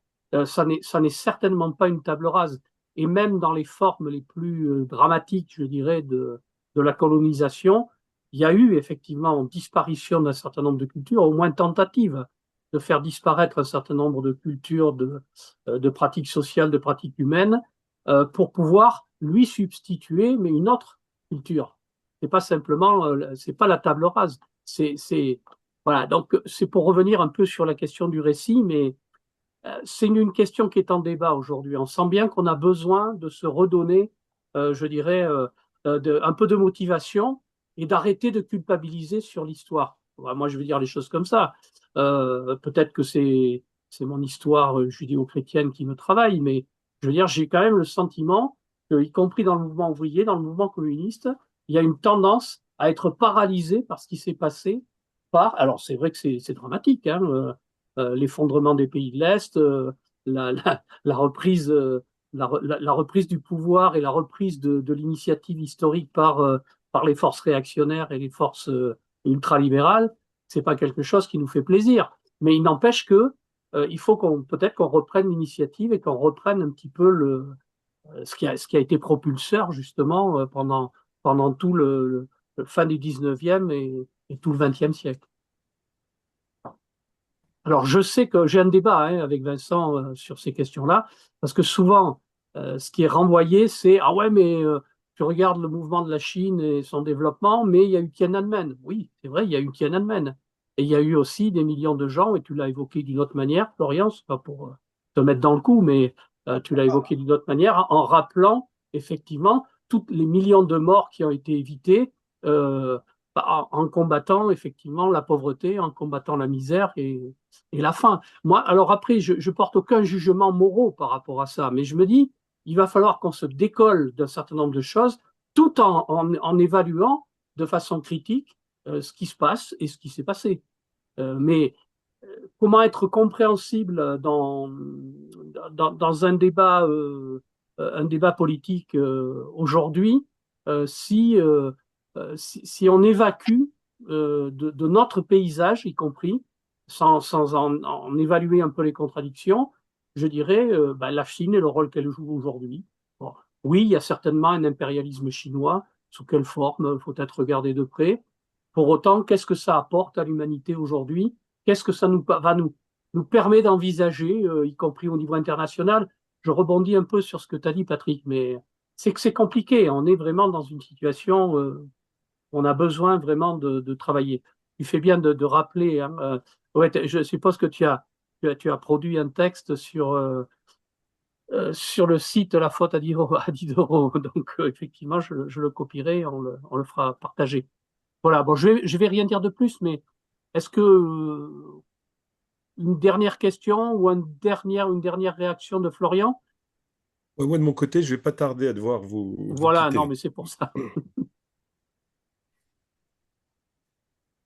ça n'est certainement pas une table rase. Et même dans les formes les plus dramatiques, je dirais, de la colonisation, il y a eu effectivement disparition d'un certain nombre de cultures, au moins tentative de faire disparaître un certain nombre de cultures, de pratiques sociales, de pratiques humaines, pour pouvoir lui substituer, mais une autre culture. C'est pas simplement, c'est pas la table rase. Voilà. Donc c'est pour revenir un peu sur la question du récit, mais c'est une question qui est en débat aujourd'hui. On sent bien qu'on a besoin de se redonner, je dirais, un peu de motivation et d'arrêter de culpabiliser sur l'histoire. Moi, je veux dire les choses comme ça. Peut-être que c'est mon histoire judéo-chrétienne qui me travaille, mais je veux dire, j'ai quand même le sentiment que, y compris dans le mouvement ouvrier, dans le mouvement communiste, il y a une tendance à être paralysé par ce qui s'est passé part, alors c'est vrai que c'est dramatique, hein, l'effondrement des pays de l'Est, la reprise, la reprise du pouvoir et la reprise de l'initiative historique par les forces réactionnaires et les forces ultralibérales, c'est pas quelque chose qui nous fait plaisir. Mais il n'empêche que il faut peut-être qu'on reprenne l'initiative et qu'on reprenne un petit peu ce qui a été propulseur justement pendant tout le fin du 19e et tout le 20e siècle. Alors, je sais que j'ai un débat avec Vincent sur ces questions-là, parce que souvent, ce qui est renvoyé, c'est ah ouais, mais tu regardes le mouvement de la Chine et son développement, mais il y a eu Tiananmen. Oui, c'est vrai, il y a eu Tiananmen. Et il y a eu aussi des millions de gens, et tu l'as évoqué d'une autre manière, Florian, c'est pas pour te mettre dans le coup, mais tu l'as évoqué d'une autre manière, en rappelant effectivement tous les millions de morts qui ont été évités euh, en combattant effectivement la pauvreté, en combattant la misère et la faim. Moi, alors après, je porte aucun jugement moraux par rapport à ça, mais je me dis, il va falloir qu'on se décolle d'un certain nombre de choses tout en évaluant de façon critique ce qui se passe et ce qui s'est passé. Mais comment être compréhensible dans un débat politique aujourd'hui si on évacue de notre paysage, y compris, sans en évaluer un peu les contradictions, je dirais ben, la Chine et le rôle qu'elle joue aujourd'hui. Bon, oui, il y a certainement un impérialisme chinois. Sous quelle forme, il faut être regardé de près. Pour autant, qu'est-ce que ça apporte à l'humanité aujourd'hui? Qu'est-ce que ça nous permet d'envisager, y compris au niveau international? Je rebondis un peu sur ce que tu as dit, Patrick, mais c'est que c'est compliqué. On est vraiment dans une situation où on a besoin vraiment de travailler. Tu fais bien de rappeler. Hein, ouais, je suppose que tu as produit un texte sur le site La Faute à 10 euros. À 10 euros. Donc, effectivement, je le copierai, on le fera partager. Voilà, bon, je vais rien dire de plus, mais est-ce que une dernière question ou une dernière réaction de Florian? Ouais, moi, de mon côté, je vais pas tarder à devoir vous Voilà, non, quitter. mais c'est pour ça.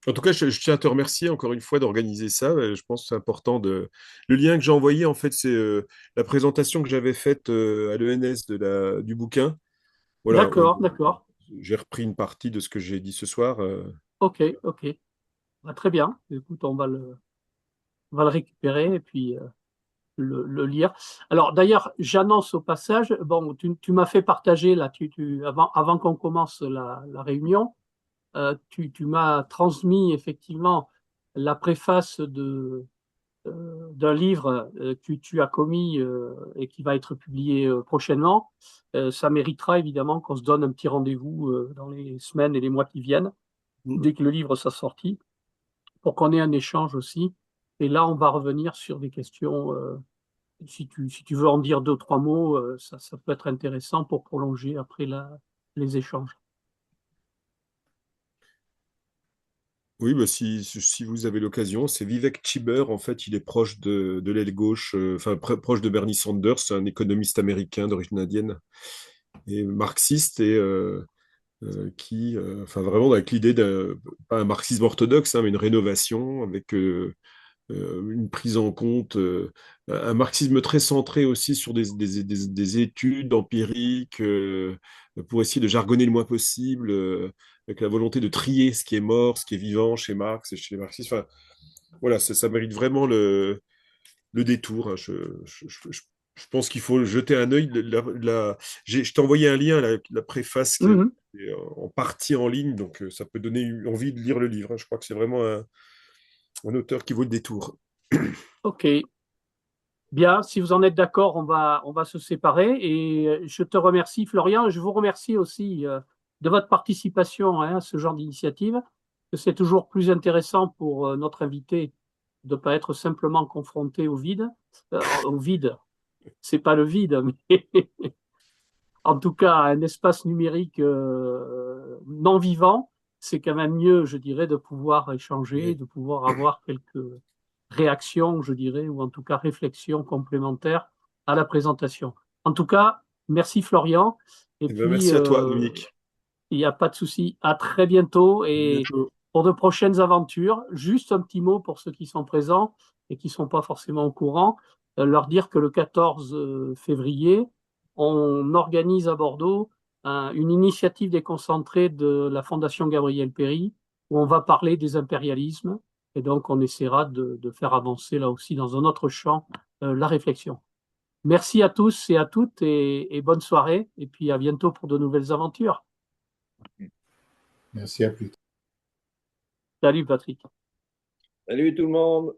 En tout cas, je tiens à te remercier encore une fois d'organiser ça. Je pense que c'est important de. Le lien que j'ai envoyé, en fait, c'est la présentation que j'avais faite à l'ENS du bouquin. Voilà, D'accord, d'accord. j'ai repris une partie de ce que j'ai dit ce soir. Ok, ok. Bah, très bien. Écoute, on va le récupérer et puis le lire. Alors, d'ailleurs, j'annonce au passage, bon, tu m'as fait partager là, avant qu'on commence la réunion, tu m'as transmis effectivement la préface d'un livre que tu as commis et qui va être publié prochainement. Ça méritera évidemment qu'on se donne un petit rendez-vous dans les semaines et les mois qui viennent, dès que le livre sera sorti, pour qu'on ait un échange aussi. Et là, on va revenir sur des questions. Si tu veux en dire deux, trois mots, ça peut être intéressant pour prolonger après les échanges. Oui, bah, si vous avez l'occasion, c'est Vivek Chiber. En fait, il est proche de l'aile gauche, enfin proche de Bernie Sanders, c'est un économiste américain d'origine indienne et marxiste enfin vraiment avec l'idée d'un pas un marxisme orthodoxe, hein, mais une rénovation avec une prise en compte, un marxisme très centré aussi sur des études empiriques pour essayer de jargonner le moins possible, avec la volonté de trier ce qui est mort, ce qui est vivant chez Marx et chez les marxistes. Enfin, voilà, ça mérite vraiment le détour. Hein. Je pense qu'il faut jeter un œil. Je t'ai envoyé un lien, la préface qui Mhm. est en partie en ligne, donc ça peut donner envie de lire le livre. Hein. Je crois que c'est vraiment un auteur qui vaut le détour. Ok. Bien, si vous en êtes d'accord, on va se séparer et je te remercie, Florian. Je vous remercie aussi de votre participation à ce genre d'initiative, que c'est toujours plus intéressant pour notre invité de ne pas être simplement confronté au vide. Au vide, c'est pas le vide, mais en tout cas, un espace numérique non vivant, c'est quand même mieux, je dirais, de pouvoir échanger, Oui. de pouvoir avoir quelques réactions, je dirais, ou en tout cas réflexions complémentaires à la présentation. En tout cas, merci Florian. Et Eh ben, puis, merci à toi, Dominique. il n'y a pas de souci. À très bientôt À et bientôt. pour de prochaines aventures. Juste un petit mot pour ceux qui sont présents et qui ne sont pas forcément au courant, leur dire que le 14 février, on organise à Bordeaux une initiative déconcentrée de la Fondation Gabriel Péri, où on va parler des impérialismes, et donc on essaiera de faire avancer là aussi dans un autre champ la réflexion. Merci à tous et à toutes et bonne soirée, et puis à bientôt pour de nouvelles aventures. Merci, à plus tard. Salut Patrick. Salut tout le monde.